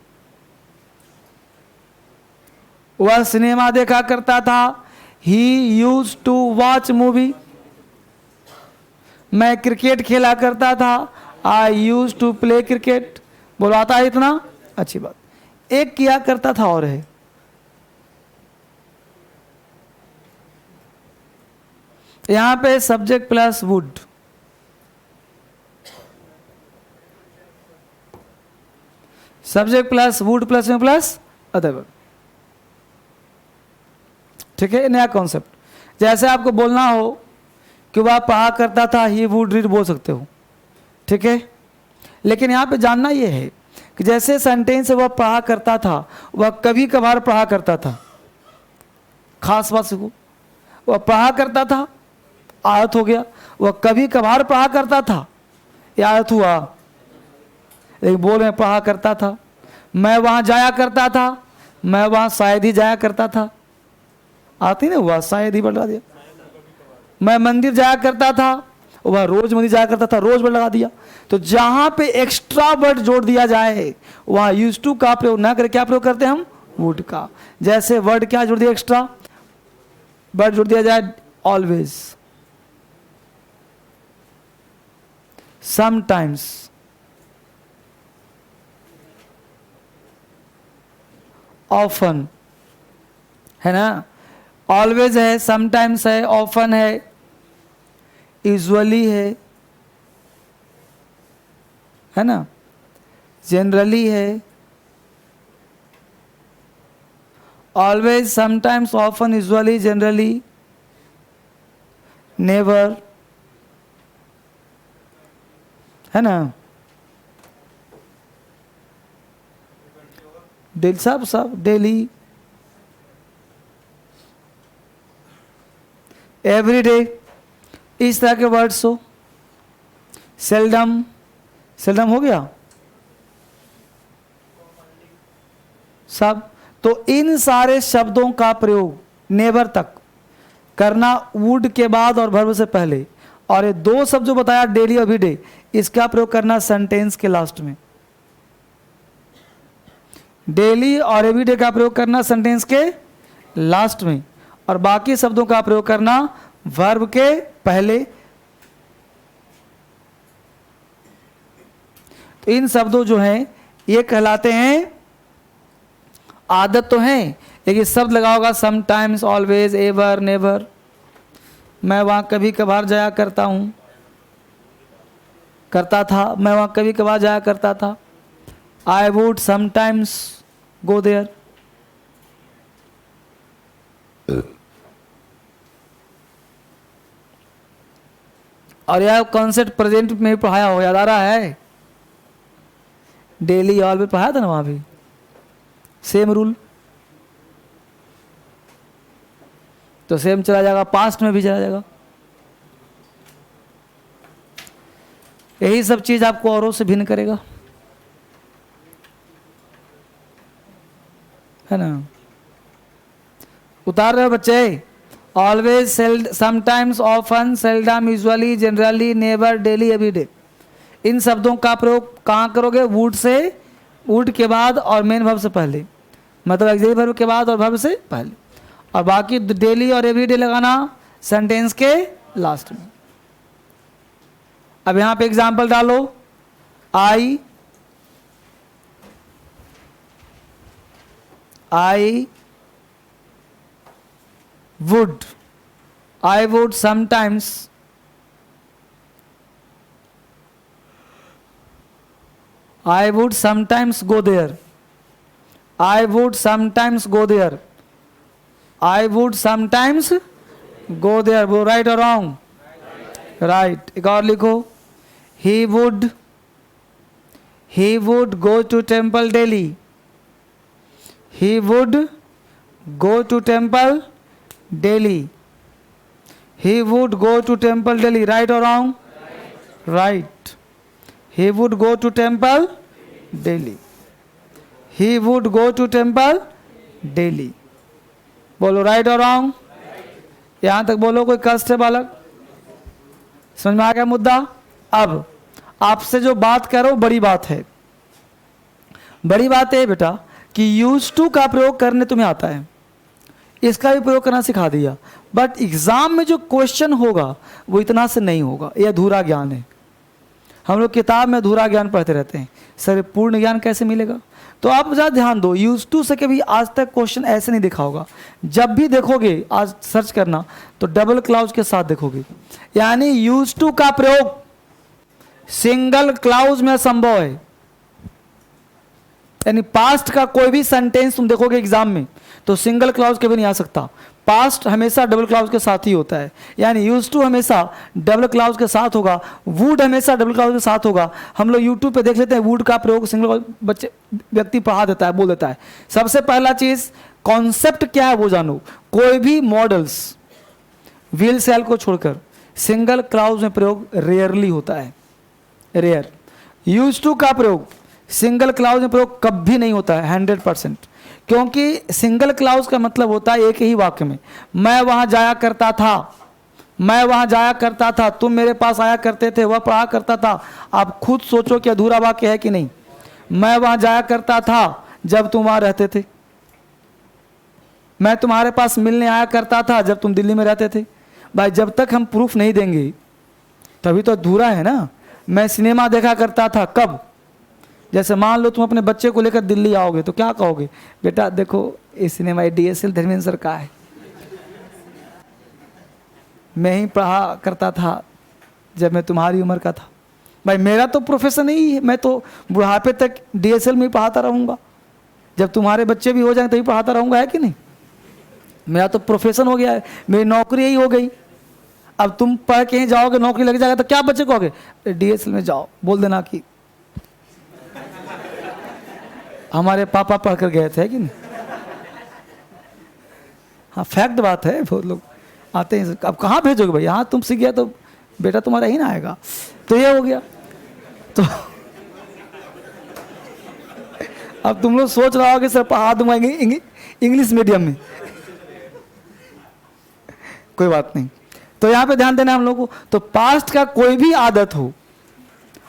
A: वह सिनेमा देखा करता था, he use to watch movie. मैं क्रिकेट खेला करता था, I use to play cricket. बोलो आता है इतना? अच्छी बात। एक किया करता था और है, यहां पे subject plus would, subject plus would plus में प्लस अदर वर्ड। ठीक है, नया कॉन्सेप्ट। जैसे आपको बोलना हो कि वह पढ़ा करता था, ही वुड रीड बोल सकते हो। ठीक है, लेकिन यहां पे जानना यह है कि जैसे सेंटेंस वह पढ़ा करता था, वह कभी कभार पढ़ा करता था। खास बात सीखो, वह पढ़ा करता था आदत हो गया, वह कभी कभार पढ़ा करता था यह आदत हुआ, लेकिन बोल में पढ़ा करता था। मैं वहां जाया करता था, मैं वहां शायद ही जाया करता था, आती ना हुआ, शायद ही बढ़ा दिया। मैं मंदिर जाया करता था, वह रोज मंदिर जाया करता था, रोज वर्ड लगा दिया। तो जहां पे एक्स्ट्रा वर्ड जोड़ दिया जाए वहां यूज टू का प्रयोग ना करे, क्या प्रयोग करते हैं हम? वुड का। जैसे वर्ड क्या जोड़ दिया? एक्स्ट्रा वर्ड जोड़ दिया जाए, ऑलवेज, समटाइम्स, ऑफन, है ना? ऑलवेज है, समटाइम्स है, ऑफन है, यूजुअली है ना, जनरली है, always, sometimes, often, usually, generally, never, है ना? सब डेली, एवरी डे, इस तरह के वर्ड्स हो। सेल्डम, सेल्डम हो गया सब। तो इन सारे शब्दों का प्रयोग नेवर तक करना, वुड के बाद और वर्ब से पहले। और ये दो शब्द जो बताया, डेली और एवरीडे, इसका प्रयोग करना सेंटेंस के लास्ट में। डेली और एवरीडे का प्रयोग करना सेंटेंस के लास्ट में, और बाकी शब्दों का प्रयोग करना वर्ब के पहले। तो इन शब्दों जो हैं ये कहलाते हैं, आदत तो है, लेकिन शब्द लगा होगा समटाइम्स, ऑलवेज, एवर, नेवर। मैं वहां कभी कभार जाया करता हूं, करता था, मैं वहां कभी कभार जाया करता था। I would sometimes go there. और यह कॉन्सेप्ट प्रेजेंट में पढ़ाया हो, याद आ रहा है? डेली ऑलवेज पढ़ाया था ना वहां भी, सेम रूल। तो सेम चला जाएगा, पास्ट में भी चला जाएगा। यही सब चीज आपको औरों से भिन्न करेगा, है ना? उतार रहे हो बच्चे? Always, sometimes, often, seldom, usually, generally, never, daily, everyday. इन शब्दों का प्रयोग कहाँ करोगे? वुड से, वुड के बाद और मेन वर्ब से पहले, मतलब ऑक्सिलरी वर्ब के बाद और वर्ब से पहले। और बाकी डेली और एवरीडे लगाना सेंटेंस के लास्ट में। अब यहां पे एग्जांपल डालो। I would, I would sometimes, I would sometimes go there. I would sometimes go there. I would sometimes go there. वो right or wrong? Right. एक और लिखो। He would go to temple daily. He would go to temple daily. He would go to temple daily. Right or wrong? Right. He would go to temple daily. He would go to temple daily. बोलो right और wrong? यहां तक बोलो। कोई कष्ट है बालक? समझ में आ गया मुद्दा? अब आपसे जो बात कर रहा हूं बड़ी बात है। बड़ी बात है बेटा कि यूज टू का प्रयोग करने तुम्हें आता है, इसका भी प्रयोग करना सिखा दिया, बट एग्जाम में जो क्वेश्चन होगा वो इतना से नहीं होगा। ये अधूरा ज्ञान है। हम लोग किताब में अधूरा ज्ञान पढ़ते रहते हैं, सर पूर्ण ज्ञान कैसे मिलेगा? तो आप ज़्यादा ध्यान दो। यूज टू से कभी आज तक क्वेश्चन ऐसे नहीं देखा होगा। जब भी देखोगे, आज सर्च करना, तो डबल क्लाउज के साथ देखोगे। यानी यूज टू का प्रयोग सिंगल क्लाउज में असंभव है। यानी पास्ट का कोई भी सेंटेंस तुम देखोगे एग्जाम में तो सिंगल क्लाउज कभी नहीं आ सकता। पास्ट हमेशा डबल क्लाउज के साथ ही होता है। यानी यूज टू हमेशा डबल क्लाउज के साथ होगा, वुड हमेशा डबल क्लाउज के साथ होगा। हम लोग यूट्यूब पे देख लेते हैं वुड का प्रयोग सिंगल बच्चे व्यक्ति पढ़ा देता है, बोल देता है। सबसे पहला चीज कॉन्सेप्ट क्या है वो जानो। कोई भी मॉडल्स व्हील सेल को छोड़कर सिंगल क्लाउज में प्रयोग रेयरली होता है, रेयर। यूज टू का प्रयोग सिंगल क्लाउज में प्रयोग कभी नहीं होता है 100%, क्योंकि सिंगल क्लाउज का मतलब होता है एक ही वाक्य में, मैं वहां जाया करता था, मैं वहां जाया करता था, तुम मेरे पास आया करते थे, वह पढ़ा करता था। आप खुद सोचो कि अधूरा वाक्य है कि नहीं। मैं वहां जाया करता था जब तुम वहां रहते थे, मैं तुम्हारे पास मिलने आया करता था जब तुम दिल्ली में रहते थे। भाई जब तक हम प्रूफ नहीं देंगे तभी तो अधूरा है ना। मैं सिनेमा देखा करता था, कब? जैसे मान लो तुम अपने बच्चे को लेकर दिल्ली आओगे तो क्या कहोगे? बेटा देखो ये सिनेमा DSL धर्मेंद्र सर का है, मैं ही पढ़ा करता था जब मैं तुम्हारी उम्र का था। भाई मेरा तो प्रोफेशन ही है, मैं तो बुढ़ापे तक DSL में ही पढ़ाता रहूंगा। जब तुम्हारे बच्चे भी हो जाएंगे तभी पढ़ाता रहूँगा, है कि नहीं? मेरा तो प्रोफेशन हो गया है, मेरी नौकरी यही हो गई। अब तुम पढ़ के ही जाओगे, नौकरी लग जाएगा तो क्या बच्चे कहोगे? DSL में जाओ, बोल देना कि हमारे पापा पढ़ कर गए थे, कि नहीं? हाँ, फैक्ट बात है, बहुत लोग आते हैं। अब कहाँ भेजोगे भाई? हाँ, तुम सीख गया तो बेटा तुम्हारा ही ना आएगा। तो ये हो गया। तो अब तुम लोग सोच रहा हो कि सर पढ़ा दूंगा इंग्लिश मीडियम में। कोई बात नहीं। तो यहाँ पे ध्यान देना हम लोग को। तो पास्ट का कोई भी आदत हो,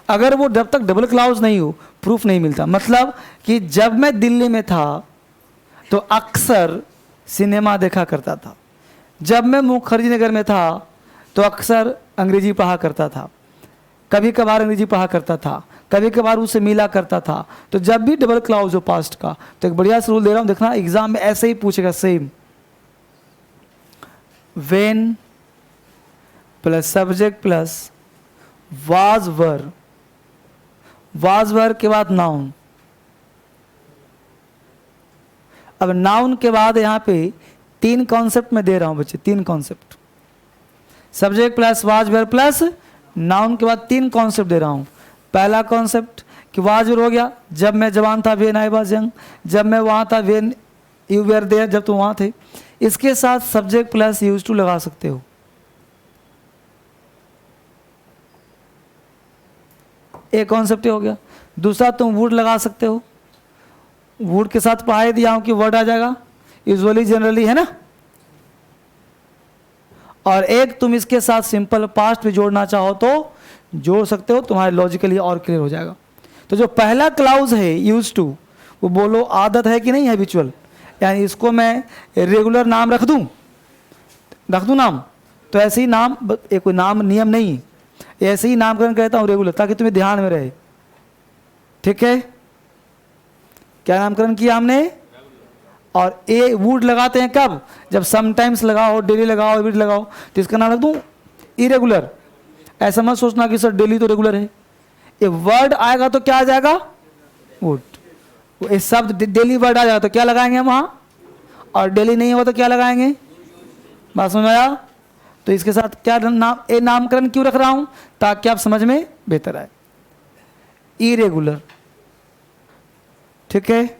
A: अगर वो जब तक डबल क्लाउज नहीं हो, प्रूफ नहीं मिलता। मतलब कि जब मैं दिल्ली में था तो अक्सर सिनेमा देखा करता था, जब मैं मुखर्जी नगर में था तो अक्सर अंग्रेजी पढ़ा करता था, कभी कभार अंग्रेजी पढ़ा करता था, कभी कभार उससे मिला करता था। तो जब भी डबल क्लाउज हो पास्ट का, तो एक बढ़िया सा रूल दे रहा हूँ, देखना एग्जाम में ऐसे ही पूछेगा same. When plus subject plus was were, was वर के बाद नाउन। अब नाउन के बाद यहाँ पे 3 कॉन्सेप्ट में दे रहा हूं बच्चे, 3 concept. Subject plus was were plus noun के बाद 3 कॉन्सेप्ट दे रहा हूं। पहला कॉन्सेप्ट कि वाज वर हो गया, जब मैं जवान था वेन आई वाज यंग, जब मैं वहां था वेन यू वेर देयर, जब तुम वहां थे। इसके साथ सब्जेक्ट प्लस यूज टू लगा सकते हो। एक कॉन्सेप्ट हो गया। दूसरा तुम वुड लगा सकते हो, वुड के साथ पढ़ाई दिया हूं कि वर्ड आ जाएगा, यूजुअली जनरली, है ना। और एक तुम इसके साथ सिंपल पास्ट भी जोड़ना चाहो तो जोड़ सकते हो, तुम्हारे लॉजिकली और क्लियर हो जाएगा। तो जो पहला क्लाउज है यूज टू, वो बोलो आदत है कि नहीं, हैबिचुअल, यानी इसको मैं रेगुलर नाम रख दूं नाम, तो ऐसे ही नाम, कोई नाम नियम नहीं, ऐसे ही नामकरण कहता हूं रेगुलर, ताकि तुम्हें ध्यान में रहे। ठीक है, क्या नामकरण किया हमने? और ए वुड लगाते हैं कब? जब समटाइम्स लगाओ, डेली लगाओ, एवरी लगाओ, तो इसका नाम रख दूं इरेगुलर। ऐसा मत सोचना कि सर डेली तो रेगुलर है। ये वर्ड आएगा तो क्या आ जाएगा? वुड। ये शब्द डेली वर्ड आ जाएगा तो क्या लगाएंगे हम वहां, और डेली नहीं होगा तो क्या लगाएंगे? बात समझ आया? तो इसके साथ क्या नामकरण क्यों रख रहा हूं? ताकि आप समझ में बेहतर आए। इरेगुलर, ठीक है।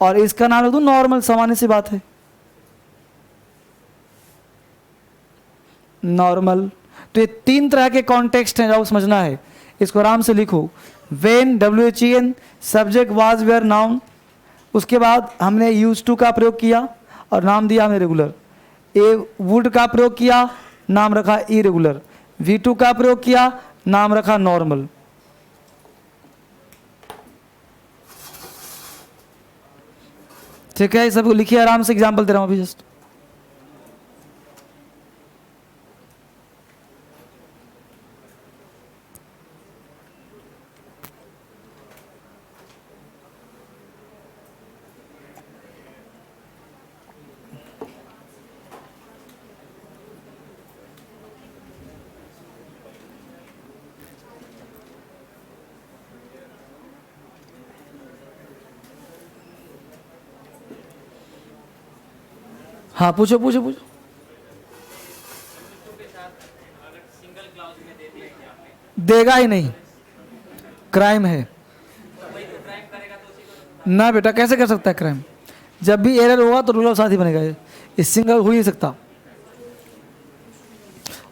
A: और इसका नाम रख दूं नॉर्मल, सामान्य सी बात है, नॉर्मल। तो ये 3 तरह के कॉन्टेक्स्ट हैं जो समझना है। इसको आराम से लिखो। When, WHEN, subject was were noun. उसके बाद हमने यूज टू का प्रयोग किया और नाम दिया हमें रेगुलर। ए वुड का प्रयोग किया, नाम रखा इरेगुलर। V2 का प्रयोग किया, नाम रखा नॉर्मल। ठीक है, सब लिखिए आराम से, एग्जाम्पल दे रहा हूं अभी जस्ट। हाँ, पूछो पूछो पूछो। देगा ही नहीं, क्राइम है ना बेटा। कैसे कर सकता है क्राइम? जब भी एरर होगा तो रूल ऑफ साथ ही बनेगा। ये सिंगल हो ही नहीं सकता।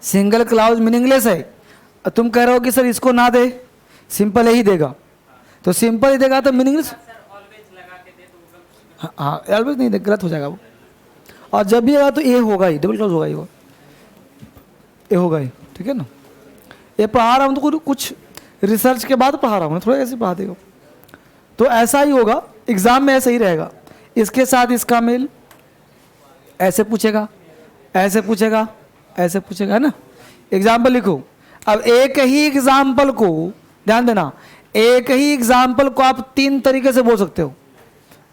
A: सिंगल क्लाउज मीनिंगलेस है। तुम कह रहे हो कि सर इसको ना दे, सिंपल ही देगा, तो सिंपल ही देगा तो मीनिंगलेस। हाँ, ऑलवेज नहीं दे, गलत हो जाएगा वो। और जब भी आएगा तो ए होगा ही, डबल क्लाउज होगा ही, ए होगा ही। ठीक है ना। ये पढ़ा रहा हूँ तो कुछ रिसर्च के बाद पढ़ा रहा हूँ, थोड़ा ऐसे पढ़ा देगा तो ऐसा ही होगा, एग्जाम में ऐसे ही रहेगा। इसके साथ इसका मेल, ऐसे पूछेगा, ऐसे पूछेगा, ऐसे पूछेगा, है ना। एग्जाम्पल लिखो। अब एक ही एग्जाम्पल को, ध्यान देना, एक ही एग्जाम्पल को आप 3 तरीके से बोल सकते हो।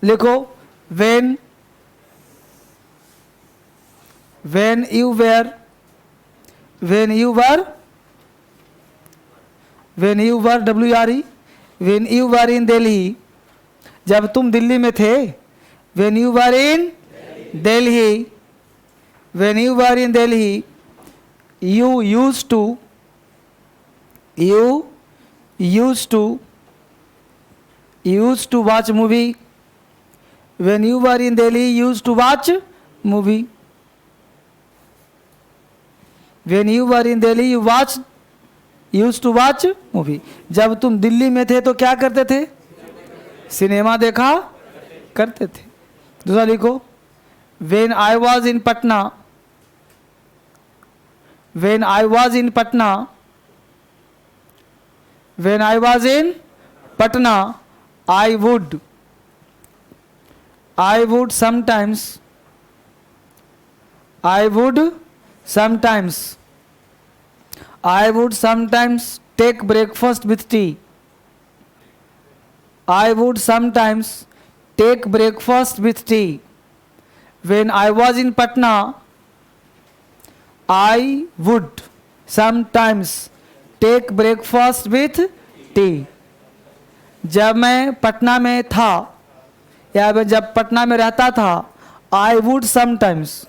A: लिखो, when you were, when you were, WRE, when you were in Delhi, जब तुम दिल्ली में थे, when you were in Delhi, when you were in Delhi, you used to watch movie. When you were in Delhi, you used to watch movie. When you were in Delhi, used to watch movie. जब तुम दिल्ली में थे तो क्या करते थे? Cinema देखा करते थे. दूसरा लिखो, when I was in Patna, when I was in Patna, I would sometimes take breakfast with tea. I would sometimes take breakfast with tea. When I was in Patna, I would sometimes take breakfast with tea. जब मैं पटना में था या जब पटना में रहता था, I would sometimes,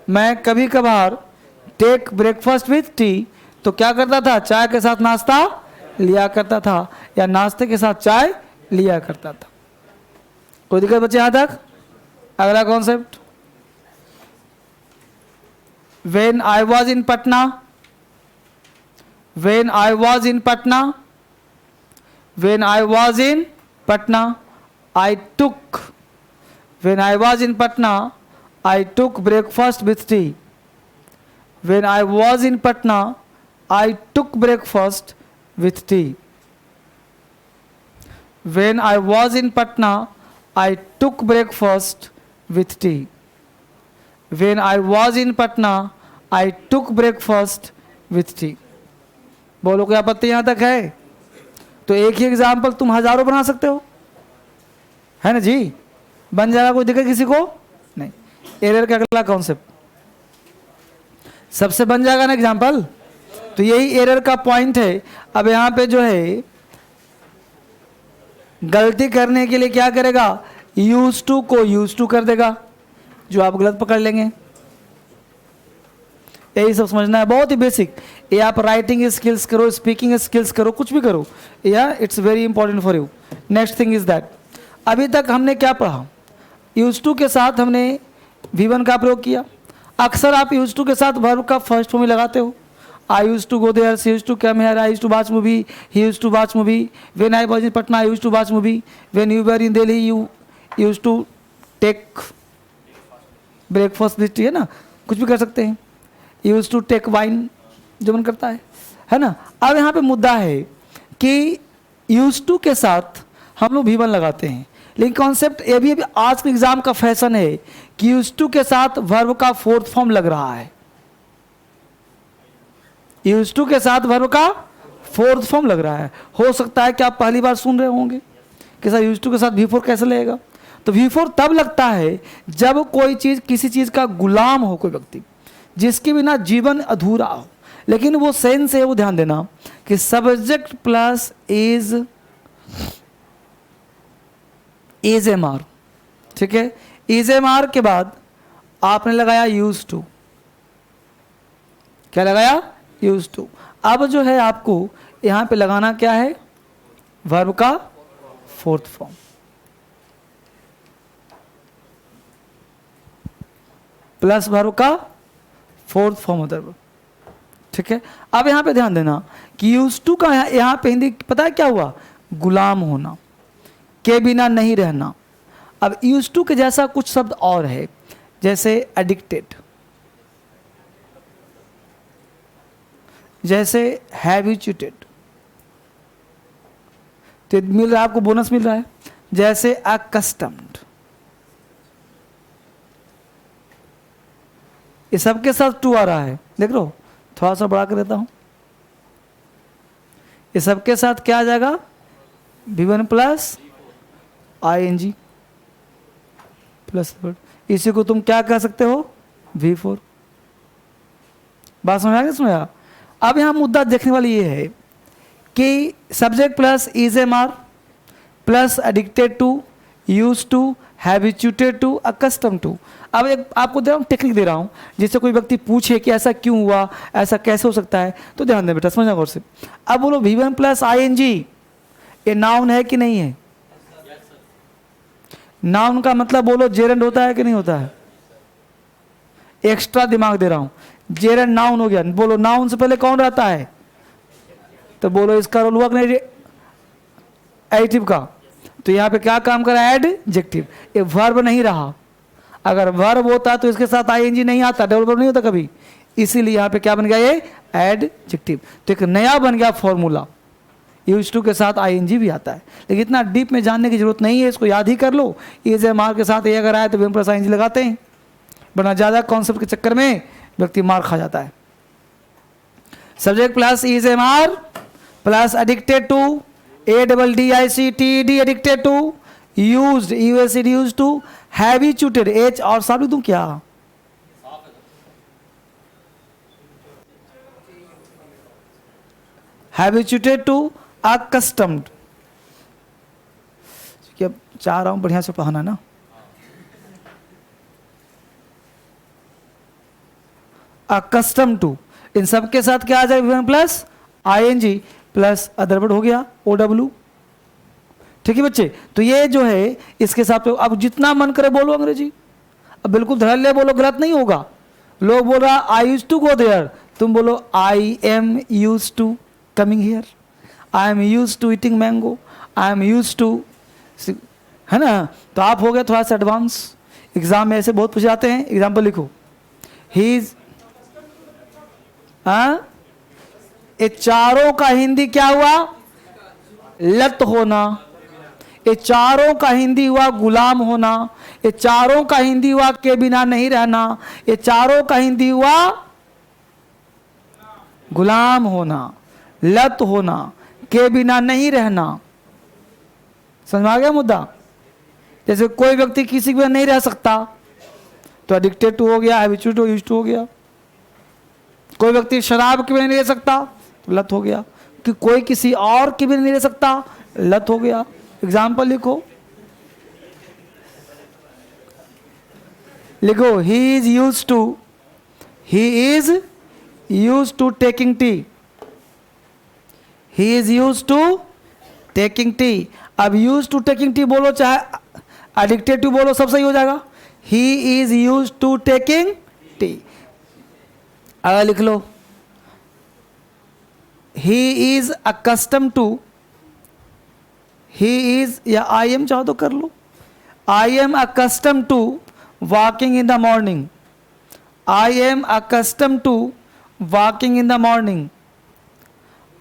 A: मैं कभी कभार टेक ब्रेकफास्ट विथ टी, तो क्या करता था? चाय के साथ नाश्ता लिया करता था या नाश्ते के साथ चाय लिया करता था. कोई दिक्कत बच्चे यहां तक? अगला concept, when I was in Patna, when I was in Patna, I took breakfast with tea. When I was in Patna, I took breakfast with tea. When I was in Patna, I took breakfast with tea. When I was in Patna, I took breakfast with tea. बोलो क्या आपत्ति यहां तक है? तो एक ही example तुम हजारों बना सकते हो, है ना जी? बन जाएगा, कोई दिक्कत किसी को नहीं. एरर का अगला कॉन्सेप्ट सबसे बन जाएगा ना एग्जाम्पल. तो यही एरर का पॉइंट है. अब यहां पे जो है गलती करने के लिए क्या करेगा? यूज टू को यूज टू कर देगा, जो आप गलत पकड़ लेंगे. यही सब समझना है, बहुत ही बेसिक. ये आप राइटिंग स्किल्स करो, स्पीकिंग स्किल्स करो, कुछ भी करो, या it's very important for you. Next thing is that, अभी तक हमने क्या पढ़ा? यूज टू के साथ हमने V1 का प्रयोग किया. अक्सर आप यूज टू के साथ वर्ब का फर्स्ट फॉर्म ही लगाते हो. I use to go there, she use to come here, I use to watch movie, he use to watch movie. When I was in Patna, I use to watch movie. When you were in Delhi, you use to take breakfast with tea, है ना? कुछ भी कर सकते हैं. Use to take wine, जो मन करता है ना? अब यहाँ पे मुद्दा है कि यूज टू के साथ हम लोग V1 लगाते हैं, लेकिन कॉन्सेप्ट ये भी आज के एग्जाम का फैशन है कि यूज टू के साथ वर्ब का फोर्थ फॉर्म लग रहा है. यूज टू के साथ वर्ब का फोर्थ फॉर्म लग रहा है. हो सकता है कि आप पहली बार सुन रहे होंगे कि सर यूज टू के साथ V4 कैसे लगेगा. तो V4 तब लगता है जब कोई चीज किसी चीज का गुलाम हो, कोई व्यक्ति जिसके बिना जीवन अधूरा हो. लेकिन वो सेंस है, वो ध्यान देना कि subject plus is am are. ठीक है, इज एम आर के बाद आपने लगाया यूज टू. क्या लगाया? Use to. अब जो है आपको यहां पे लगाना क्या है? वर्ब का फोर्थ फॉर्म. प्लस वर्ब का फोर्थ फॉर्म होता है. ठीक है, अब यहां पे ध्यान देना कि यूज टू का यहां पे हिंदी पता है क्या हुआ? गुलाम होना, के बिना नहीं रहना. अब यूज टू के जैसा कुछ शब्द और है, जैसे एडिक्टेड, जैसे हैबिचुएटेड. तो मिल रहा है आपको, बोनस मिल रहा है. जैसे अकस्टम्ड, ये सबके साथ टू आ रहा है. देख लो, थोड़ा सा बढ़ा कर देता हूं. ये सबके साथ क्या आ जाएगा? V1 plus ING plus word. इसी को तुम क्या कह सकते हो? V4. बात समझ आ गई? समझा? अब यहां मुद्दा देखने वाली ये है कि subject plus is am are plus addicted to use to, habituated to, accustom to. अब एक आपको दे रहा हूँ टेक्निक दे रहा हूँ, जिससे कोई व्यक्ति पूछे कि ऐसा क्यों हुआ, ऐसा कैसे हो सकता है, तो ध्यान दें बेटा, समझना गौर से। अब बोलो V1 प्लस ING ये नाउन है कि नहीं है? नाउन का मतलब बोलो जेरेंड होता है कि नहीं होता है? एक्स्ट्रा दिमाग दे रहा हूं, जेरेंड नाउन हो गया। बोलो नाउन से पहले कौन रहता है? तो बोलो इसका रोल हुआ नहीं एडजेक्टिव का, तो यहां पे क्या काम करा? एडजेक्टिव। ये वर्ब नहीं रहा। अगर वर्ब होता तो इसके साथ ING नहीं आता, डबल वर्ब नहीं होता कभी, इसीलिए यहां पे क्या बन गया? ये एडजेक्टिव। तो एक नया बन गया फॉर्मूला, यूज टू के साथ ING भी आता है। लेकिन इतना डीप में जानने की जरूरत नहीं है, इसको याद ही कर लो। इज मार के साथ ये अगर आए तो V1 प्लस ING लगाते हैं, वरना ज़्यादा कॉन्सेप्ट के चक्कर में व्यक्ति मार खा जाता है। सब्जेक्ट प्लस इज मार plus addicted to, ADDICTED addicted to, used USED use to, habituated H और साथ दूं क्या? Habituated to, accustomed. अब चाह रहा हूं बढ़िया से पढ़ाना ना। अकस्टम टू, इन सब के साथ क्या आ जाएगा? V1 plus ING plus other word हो गया OW। ठीक है बच्चे, तो ये जो है इसके साथ तो अब जितना मन करे बोलो अंग्रेजी, अब बिल्कुल धड़ल्ले बोलो, गलत नहीं होगा। लोग बोल रहा I use to go there, तुम बोलो I am use to coming here, I am use to eating mango, I am use to, है ना? तो आप हो गए थोड़ा सा एडवांस। एग्जाम में ऐसे बहुत पूछे जाते हैं। एग्जाम्पल लिखो, ही इज, ये चारों का हिंदी क्या हुआ? लत होना। ये चारों का हिंदी हुआ गुलाम होना। ये चारों का हिंदी हुआ के बिना नहीं रहना। ये चारों का हिंदी हुआ गुलाम होना, लत होना, के बिना नहीं रहना। समझ में आ गया मुद्दा? जैसे कोई व्यक्ति किसी के बिना नहीं रह सकता तो एडिक्टेड टू हो गया, हैबिचुएट यूज्ड टू हो गया। कोई व्यक्ति शराब के बिना नहीं रह सकता तो लत हो गया। कि कोई किसी और के बिना नहीं रह सकता, लत हो गया। एग्जाम्पल लिखो, लिखो he is use to taking tea, he is use to taking tea. अब यूज टू टेकिंग टी बोलो चाहे एडिक्टेड टू बोलो, सब सही हो जाएगा। He is use to taking tea. अगर लिख लो he is accustomed to, he is, या I am चाहो तो कर लो, I am accustomed to walking in the morning, I am accustomed to walking in the morning,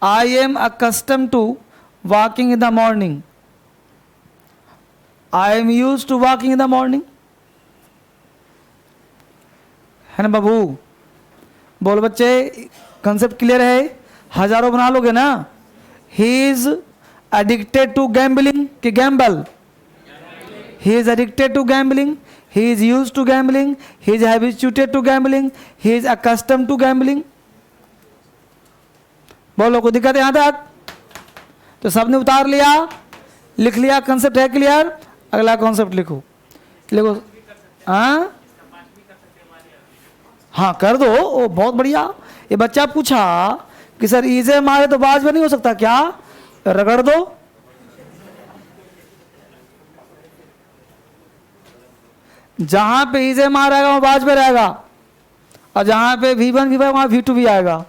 A: I am accustomed to walking in the morning, I am used to walking in the morning। है ना बाबू? बोलो बच्चे, concept clear है? हजारों बना लोगे ना? He is addicted to gambling कि gamble, he is addicted to gambling, he is use to gambling, he is habituated to gambling, he is accustom to gambling. बोलो कोई दिक्कत है यहां तक? तो सबने उतार लिया, लिख लिया, कंसेप्ट है क्लियर? अगला कॉन्सेप्ट लिखो, लिखो। हाँ कर दो, ओ बहुत बढ़िया। ये बच्चा पूछा कि सर इजे मारे तो बाज में नहीं हो सकता क्या? रगड़ दो। जहां पे इजे मार आएगा वहां बाज में रहेगा, और जहां पे V1 V5 वहां V2 भी आएगा।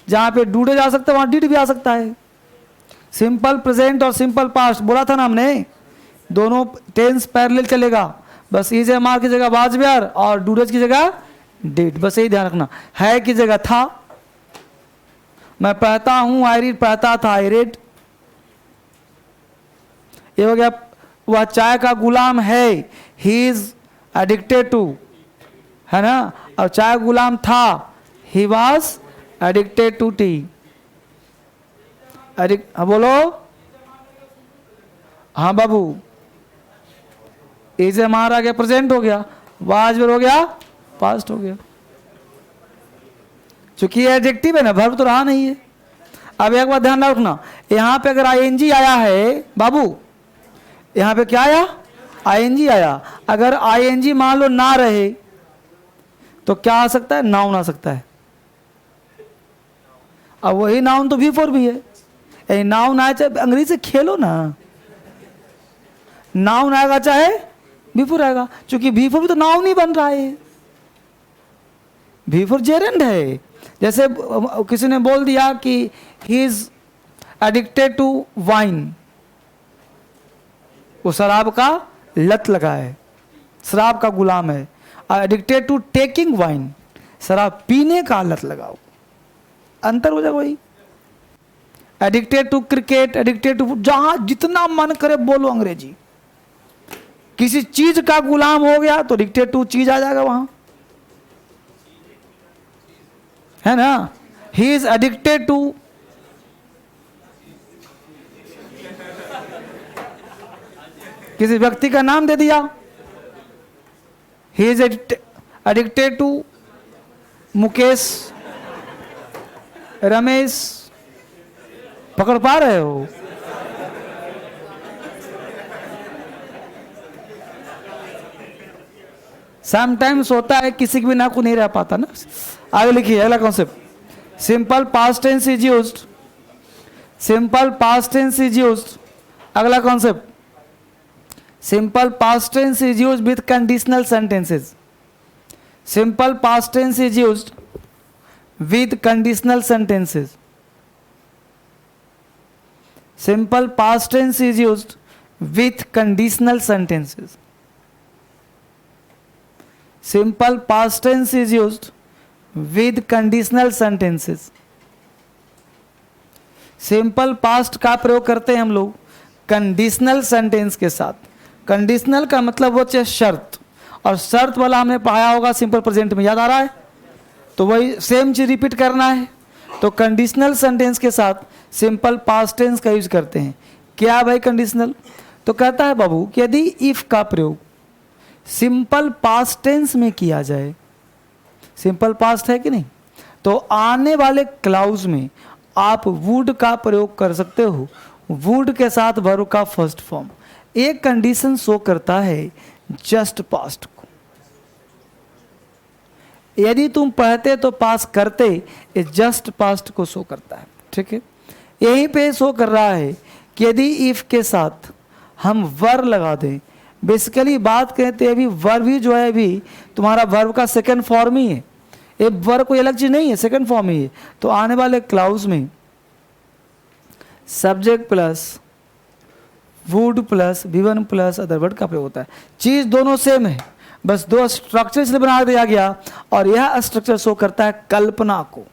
A: जहां पे डूडे जा सकता है वहां डीड भी आ सकता है। सिंपल प्रेजेंट और सिंपल पास्ट बोला था ना हमने, दोनों टेंस पैरेलल चलेगा। बस इजे मार की जगह बाज बेर और डूडेज की जगह डिड, बस यही ध्यान रखना। है की जगह था, मैं पढ़ता हूं, आई रीड पढ़ता था, आई रेड। ये हो गया। वह चाय का गुलाम है, ही इज एडिक्टेड टू, है ना? और चाय गुलाम था, he was addicted to tea. हाँ बोलो। हाँ बाबू, इसे मार आ गया, प्रेजेंट हो गया, वाज हो गया, पास्ट हो गया। चूंकि ये एडजेक्टिव है ना, वर्ब तो रहा नहीं है। अब एक बात ध्यान रखना, यहां पे अगर ING आया है बाबू, यहां पे क्या आया? आईएनजी आया। अगर आईएनजी मान लो ना रहे तो क्या आ सकता है? नाउन आ सकता है। अब वही नाउन तो V4 भी है। नाउन आया चाहे अंग्रेजी से खेलो ना, नाउन आएगा चाहे V4 आएगा, क्योंकि V4 भी तो नाउन ही बन रहा है। V4 जेरेंड है। जैसे किसी ने बोल दिया कि he is addicted to wine, वो शराब का लत लगा है, शराब का गुलाम है। एडिक्टेड टू टेकिंग वाइन, शराब पीने का लत लगाओ, अंतर हो जाएगा वही। Addicted to cricket, addicted to, जहां जितना मन करे बोलो अंग्रेजी। किसी चीज का गुलाम हो गया तो एडिक्टेड टू चीज आ जाएगा वहां, है ना। ही इज एडिक्टेड टू, किसी व्यक्ति का नाम दे दिया, he is addicted to Mukesh, Ramesh. पकड़ पा रहे हो? समटाइम्स होता है किसी के बिना को नहीं रह पाता ना। आगे लिखिए अगला concept. Simple past tense is used, simple past tense is used. अगला concept, simple past tense is used with conditional sentences. Simple past tense is used with conditional sentences. Simple past tense is used with conditional sentences. Simple past tense is used with conditional sentences. Simple past का प्रयोग करते हैं हम लोग conditional sentence के साथ। Conditional का मतलब वो चाहे शर्त, और शर्त वाला हमने पढ़ाया होगा सिंपल प्रेजेंट में, याद आ रहा है? तो वही सेम चीज रिपीट करना है। तो कंडीशनल सेंटेंस के साथ सिंपल पास्ट टेंस का यूज करते हैं। क्या भाई कंडीशनल? तो कहता है बाबू कि यदि इफ का प्रयोग सिंपल पास्ट टेंस में किया जाए, सिंपल पास्ट है कि नहीं, तो आने वाले क्लाउज में आप वुड का प्रयोग कर सकते हो, वुड के साथ वर्ब का फर्स्ट फॉर्म। एक कंडीशन शो करता है जस्ट पास्ट को। यदि तुम पढ़ते तो पास करते, ये जस्ट पास्ट को शो करता है, ठीक है। यहीं पे शो कर रहा है कि यदि इफ के साथ हम वर लगा दें, बेसिकली बात कहते हैं अभी वर्ब ही जो है अभी तुम्हारा वर्ब का सेकंड फॉर्म ही है, ये वर्ब कोई अलग चीज नहीं है, सेकंड फॉर्म ही है। तो आने वाले क्लाउज में subject plus would plus V1 plus other word का प्रयोग होता है। चीज दोनों सेम है, बस दो स्ट्रक्चर से बना दिया गया, और यह स्ट्रक्चर शो करता है कल्पना को।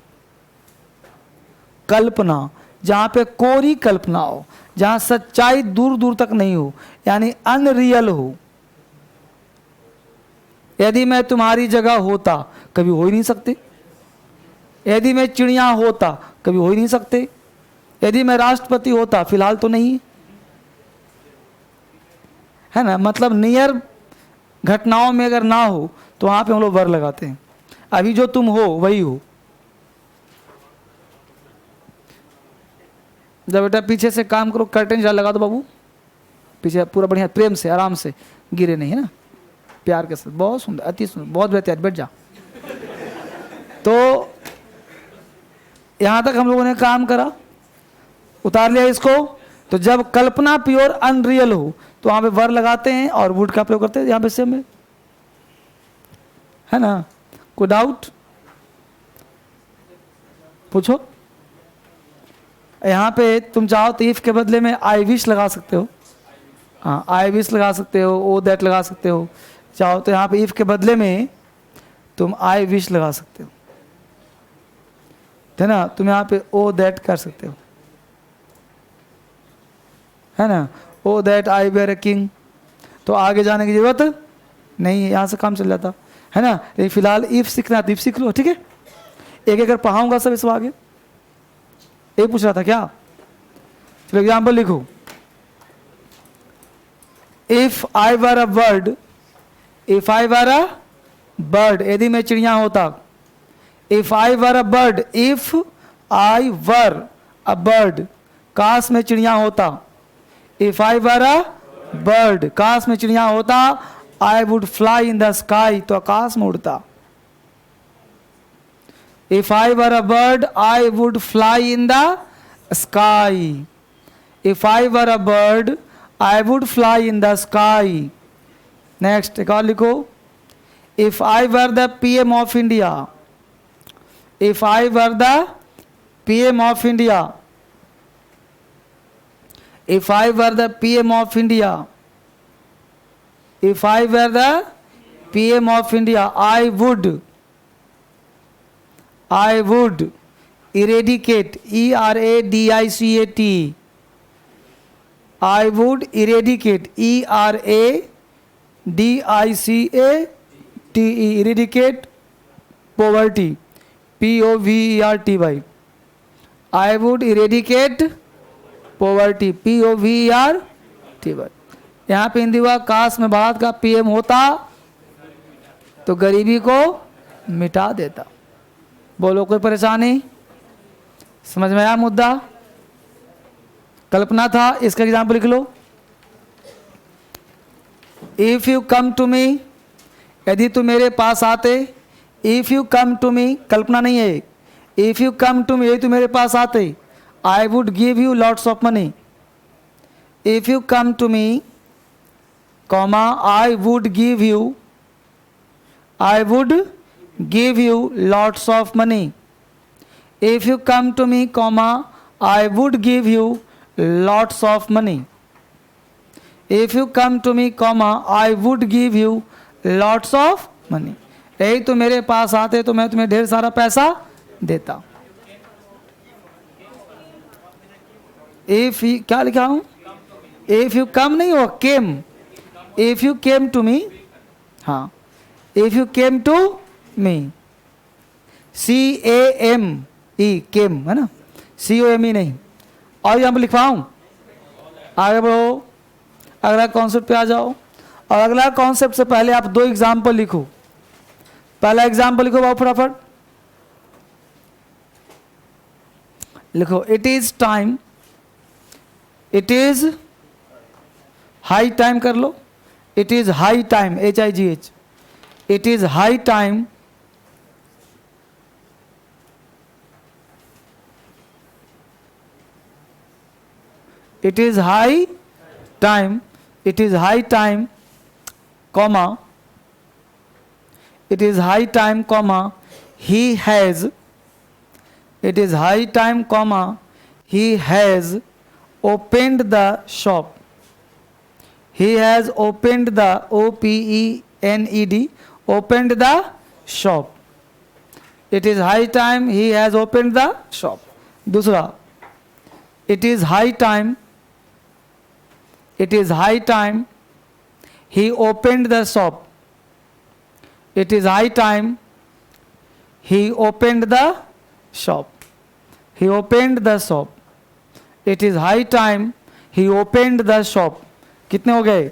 A: कल्पना, जहां पे कोरी कल्पना हो, जहां सच्चाई दूर दूर तक नहीं हो, यानी अनरियल हो। यदि मैं तुम्हारी जगह होता, कभी हो ही नहीं सकते। यदि मैं चिड़िया होता, कभी हो ही नहीं सकते। यदि मैं राष्ट्रपति होता, फिलहाल तो नहीं है ना। मतलब नियर घटनाओं में अगर ना हो तो वहां पे हम लोग वर लगाते हैं। अभी जो तुम हो वही हो। जब बेटा पीछे से काम करो, कर्टेन जरा लगा दो बाबू, पीछे पूरा बढ़िया प्रेम से आराम से, गिरे नहीं है ना, प्यार के साथ। बहुत सुंदर, अति सुंदर, बहुत बेहतर, बैठ जा। तो यहां तक हम लोगों ने काम करा, उतार लिया इसको। तो जब कल्पना प्योर अनरियल हो तो वहां पे वर लगाते हैं और वुड का प्रयोग करते हैं। यहां पे सेम है ना। कोई डाउट पूछो। यहां पे तुम चाहो तो इफ के बदले में आई विश लगा सकते हो। हाँ, आई विश लगा सकते हो, ओ दैट लगा सकते हो। चाहो तो यहां पे इफ के बदले में तुम आई विश लगा सकते हो, है ना। तुम यहां पे ओ दैट कर सकते हो, है ना। Oh that I were a king. तो आगे जाने की जरूरत नहीं है, यहां से काम चल जाता है ना। लेकिन फिलहाल इफ सीखना तो इफ सीख लो, ठीक है। एक एक पढ़ाऊंगा सब इसको आगे। ये पूछ रहा था क्या? चलो एग्जाम्पल लिखो। If I were a bird, if I were a bird, यदि मैं चिड़िया होता। If I were a bird, if I were a bird, काश मैं चिड़िया होता। If I were a bird, आकाश में चिड़िया होता, I would fly in the sky, तो आकाश में उड़ता। If I were a bird I would fly in the sky, if I were a bird I would fly in the sky. Next एक और लिखो, if I were the PM of India, if I were the PM of India, if I were the PM of India, if I were the PM of India, I would eradicate, ERADICAT, I would eradicate, ERADICATE, eradicate poverty, POVERTY, I would eradicate poverty, POVERTY। यहाँ पे हिंदी हुआ, काश में भारत का PM होता तो गरीबी को मिटा देता। बोलो कोई परेशानी? समझ में आया मुद्दा? कल्पना था, इसका एग्जाम्पल लिख लो। If you come to me, यदि तू मेरे पास आते, if you come to me, कल्पना नहीं है, if you come to me, यदि तू मेरे पास आते, I would give you lots of money, if you come to me, comma I would give you, I would give you lots of money, if you come to me, comma I would give you lots of money, if you come to me, comma I would give you lots of money। यही तो मेरे पास आते तो मैं तुम्हें ढेर सारा पैसा देता। क्या लिखा हूं? इफ यू कम नहीं हो, came, if you came to me, हाँ, if you came to me, CAME, came है ना, COME नहीं। और यहाँ पर लिखवाऊँ? आगे बढ़ो, अगला कॉन्सेप्ट पे आ जाओ। और अगला कॉन्सेप्ट से पहले आप दो एग्जाम्पल लिखो। पहला एग्जाम्पल लिखो बाबू फटाफट, लिखो, it is time, it is high time, कर लो, it is high time, HIGH, it is high time it is high time, it is high time, comma, it is high time, comma, he has, it is high time, comma, he has opened the shop, he has opened the, OPENED, opened the shop, it is high time, he has opened the shop। दूसरा, it is high time, it is high time he opened the shop, it is high time he opened the shop, he opened the shop, it is high time he opened the shop। कितने हो गए?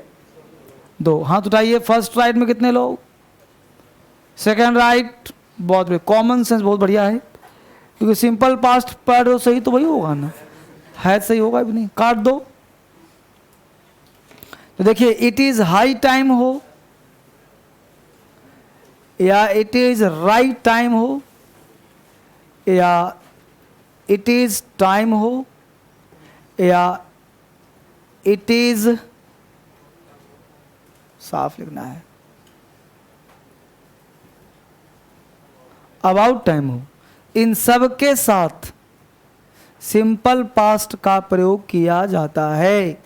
A: दो। हाथ उठाइए। First right में कितने लोग? Second right. बहुत बढ़िया, कॉमन सेंस बहुत बढ़िया है, क्योंकि सिंपल पास्ट पढ़ो सही तो वही होगा ना, है सही होगा भी नहीं, काट दो। तो देखिए, इट इज हाई टाइम हो या इट इज राइट टाइम हो या इट इज टाइम हो या इट इज, साफ लिखना है, अबाउट टाइम हो, इन सब के साथ सिंपल पास्ट का प्रयोग किया जाता है।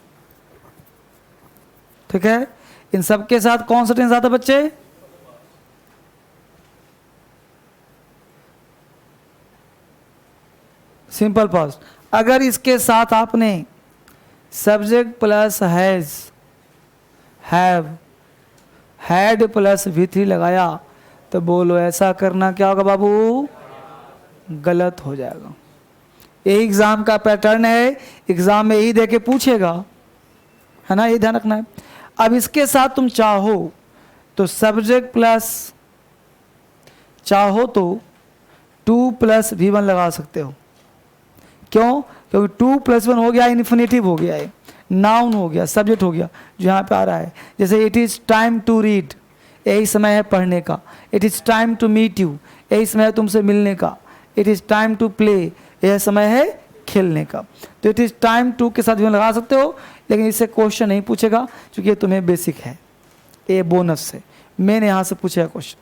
A: ठीक है, इन सब के साथ कौन सा टेंस आता है बच्चे? Simple past. अगर इसके साथ आपने subject plus has, have, had plus V3 लगाया तो बोलो ऐसा करना क्या होगा बाबू? गलत हो जाएगा। यही एग्जाम का पैटर्न है, एग्जाम में यही देके पूछेगा, है ना, ये ध्यान रखना है। अब इसके साथ तुम चाहो तो सब्जेक्ट प्लस, चाहो तो 2 + V1 लगा सकते हो। क्यों? क्योंकि 2 + 1 हो गया, इन्फिनेटिव हो गया है। नाउन हो गया, सब्जेक्ट हो गया जो यहाँ पे आ रहा है। जैसे it is time to read, यही समय है पढ़ने का। It is time to meet you, यही समय है तुमसे मिलने का। It is time to play, यह समय है खेलने का। तो इट इज़ टाइम टू के साथ भी लगा सकते हो, लेकिन इससे क्वेश्चन नहीं पूछेगा क्योंकि ये तुम्हें बेसिक है, ये बोनस है। मैंने यहाँ से पूछा क्वेश्चन।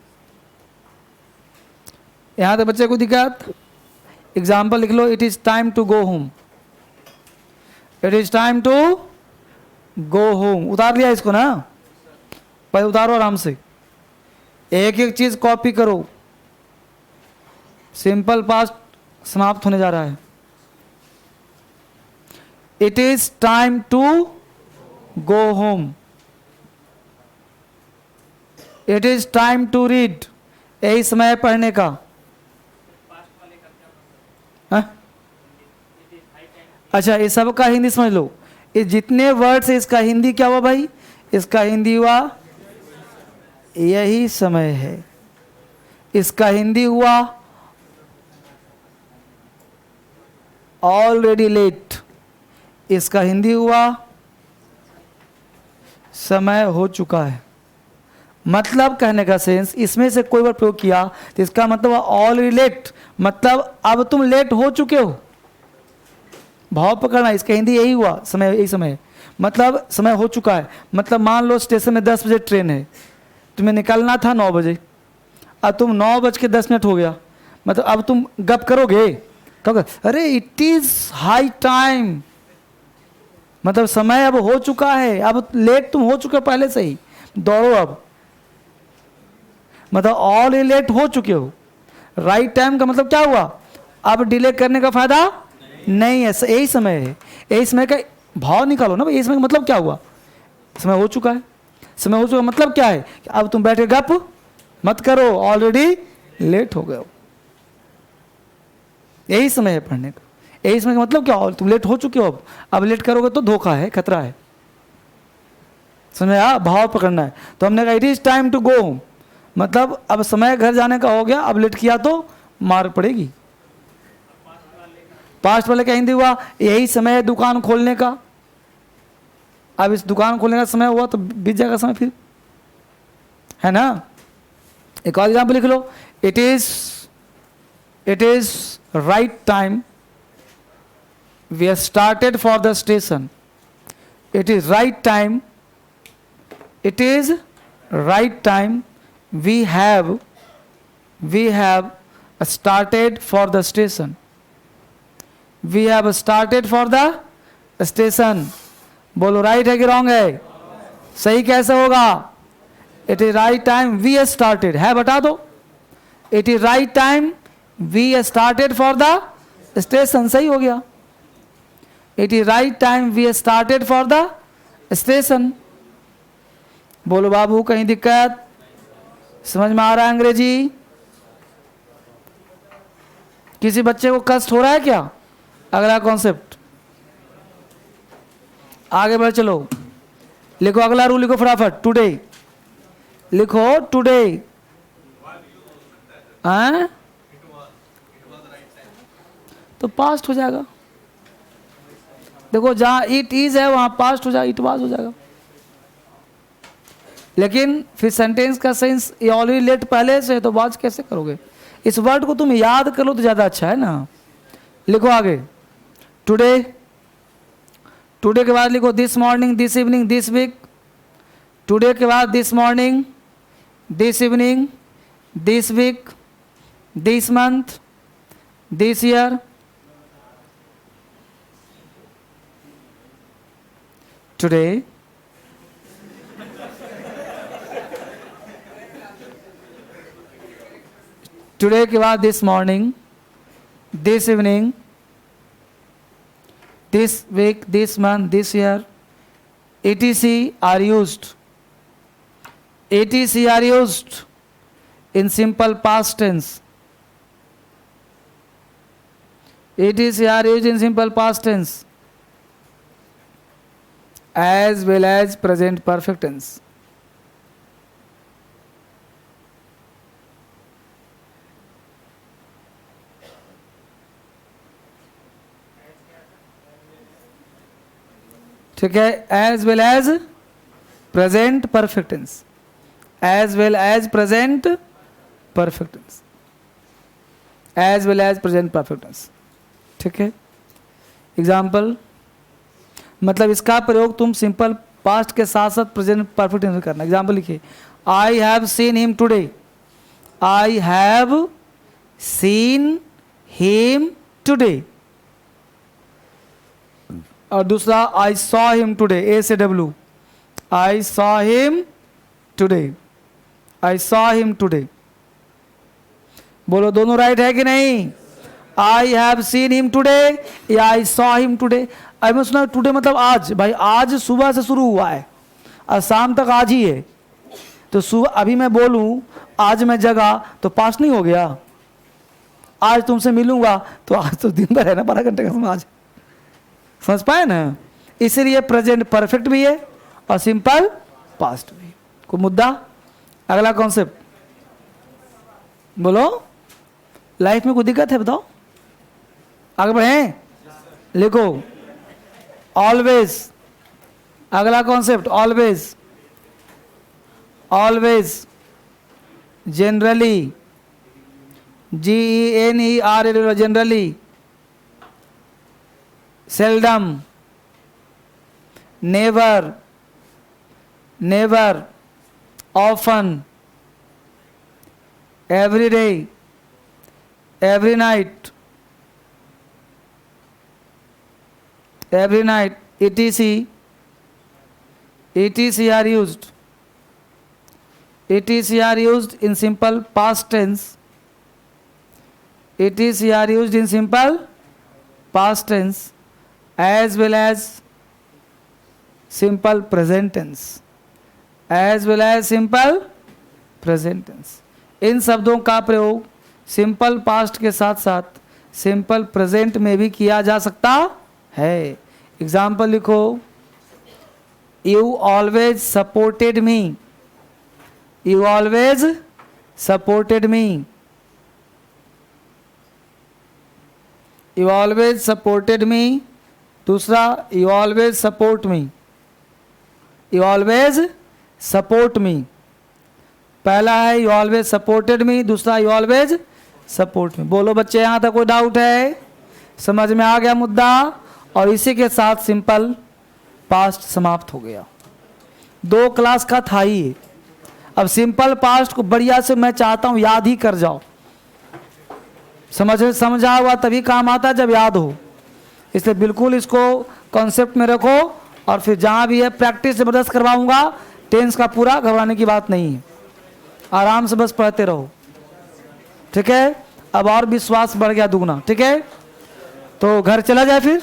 A: यहाँ तक बच्चे को दिक्कत? एग्जाम्पल लिख लो, it is time to go home. It is time to go home. उतार लिया इसको ना? पहले उतारो आराम से, एक एक चीज कॉपी करो। सिंपल पास्ट समाप्त होने जा रहा है। It is time to go home. It is time to read, यही समय है पढ़ने का। हाँ? अच्छा, ये सब का हिंदी समझ लो। ये जितने वर्ड्स है इसका हिंदी क्या हुआ भाई? इसका हिंदी हुआ यही समय है। इसका हिंदी हुआ ऑलरेडी लेट। इसका हिंदी हुआ समय हो चुका है। मतलब कहने का सेंस, इसमें से कोई वर्ड प्रयोग किया तो इसका मतलब ऑलरेडी लेट, मतलब अब तुम लेट हो चुके हो। भाव पकड़ना, इसका हिंदी यही हुआ, समय यही समय है, मतलब समय हो चुका है। मतलब मान लो स्टेशन में 10 बजे ट्रेन है, तुम्हें निकलना था 9 बजे, अब तुम 9:10 हो गया, मतलब अब तुम गप करोगे तो अरे इट इज हाई टाइम, मतलब समय अब हो चुका है, अब लेट तुम हो चुके हो पहले से ही, दौड़ो अब, मतलब ऑल लेट हो चुके हो। राइट टाइम का मतलब क्या हुआ? अब डिले करने का फायदा नहीं है, यही समय है। यही समय का भाव निकालो ना भाई, यही समय का मतलब क्या हुआ? समय हो चुका है। समय हो चुका मतलब क्या है? अब तुम बैठे गप मत करो, ऑलरेडी लेट हो गए हो। यही समय है पढ़ने का। यही समय का मतलब क्या? और तुम लेट हो चुके हो, अब लेट करोगे तो धोखा है, खतरा है। समय भाव पकड़ना है। तो हमने कहा it is time to go home, मतलब अब समय घर जाने का हो गया, अब लेट किया तो मार पड़ेगी। पास्ट वाले का हिंदी हुआ यही समय है दुकान खोलने का। अब इस दुकान खोलने का समय हुआ तो बीत जाएगा समय फिर, है ना? एक और एग्जाम्पल लिख लो, it is right time we have started for the station. It is right time, it is right time we have started for the station. We have started for the station. बोलो right है कि wrong है? सही कैसे होगा? It is right time we started है, बता दो। It is right time we started for the station, सही हो गया। It is right time we started for the station. बोलो बाबू कहीं दिक्कत? समझ में आ रहा है अंग्रेजी? किसी बच्चे को कष्ट हो रहा है क्या? अगला कॉन्सेप्ट आगे बढ़ चलो, लिखो अगला रूल, लिखो फटाफट। टुडे लिखो, टुडे। हाँ तो पास्ट हो जाएगा। देखो जहां इट इज है वहां पास्ट हो जाएगा, इट वाज हो जाएगा। लेकिन फिर सेंटेंस का सेंस ये ऑलरेडी लेट पहले से है तो वाज कैसे करोगे? इस वर्ड को तुम याद कर लो तो ज्यादा अच्छा है ना। लिखो आगे, टुडे। टुडे के बाद लिखो this morning, this evening, this week. Today के बाद this morning, this evening, this week, this month, this year. Today, today के बाद this morning, this evening, this week, this month, this year, etc are used. etc are used in simple past tense. etc are used in simple past tense as well as present perfect tense. ठीक है, as well as present perfect tense, as well as present perfect tense, as well as present perfect tense. ठीक है, example मतलब इसका प्रयोग तुम simple past के साथ साथ प्रेजेंट परफेक्ट टेंस में करना। एग्जाम्पल लिखिए, I have seen him today, I have seen him today. और दूसरा, आई सॉ हिम टुडे, ए से W, I saw him today, I saw him today. बोलो दोनों राइट है कि नहीं? I have seen him today या आई सॉ हिम टुडे। आई मैं सुना टुडे मतलब आज, भाई आज सुबह से शुरू हुआ है और शाम तक आज ही है। तो सुबह अभी मैं बोलूं आज मैं जगा तो पास नहीं हो गया। आज तुमसे मिलूंगा तो आज तो दिन भर है ना, 12 घंटे का समय आज। समझ पाए ना? इसीलिए प्रेजेंट परफेक्ट भी है और सिंपल पास्ट भी। कोई मुद्दा? अगला कॉन्सेप्ट बोलो। लाइफ में कोई दिक्कत है बताओ, आगे बढ़े। लिखो ऑलवेज। अगला concept always, always, generally, GENERALLY, generally, seldom, never, never, often, every day, every night, every night, etc. etc are used. etc are used in simple past tense. etc are used in simple past tense as well as simple present tense, as well as simple present tense। इन शब्दों का प्रयोग simple past के साथ साथ simple present में भी किया जा सकता है। एग्जाम्पल लिखो, you always supported me, you always supported me, you always supported me. दूसरा, you always support me, you always support me. पहला है यू ऑलवेज सपोर्टेड मी, दूसरा यू ऑलवेज सपोर्ट मी। बोलो बच्चे, यहाँ तक कोई डाउट है? समझ में आ गया मुद्दा? और इसी के साथ सिंपल पास्ट समाप्त हो गया। 2 क्लास का था ही। अब सिंपल पास्ट को बढ़िया से मैं चाहता हूँ याद ही कर जाओ। समझा हुआ तभी काम आता है जब याद हो। इसलिए बिल्कुल इसको कॉन्सेप्ट में रखो और फिर जहाँ भी है प्रैक्टिस ज़बरदस्त करवाऊंगा। टेंस का पूरा घबराने की बात नहीं है, आराम से बस पढ़ते रहो। ठीक है, अब और विश्वास बढ़ गया दुगना। ठीक है, तो घर चला जाए फिर।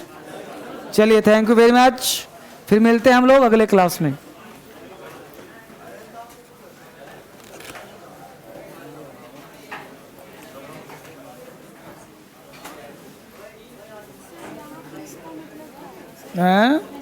A: चलिए, थैंक यू वेरी मच। फिर मिलते हैं हम लोग अगले क्लास में। हैं?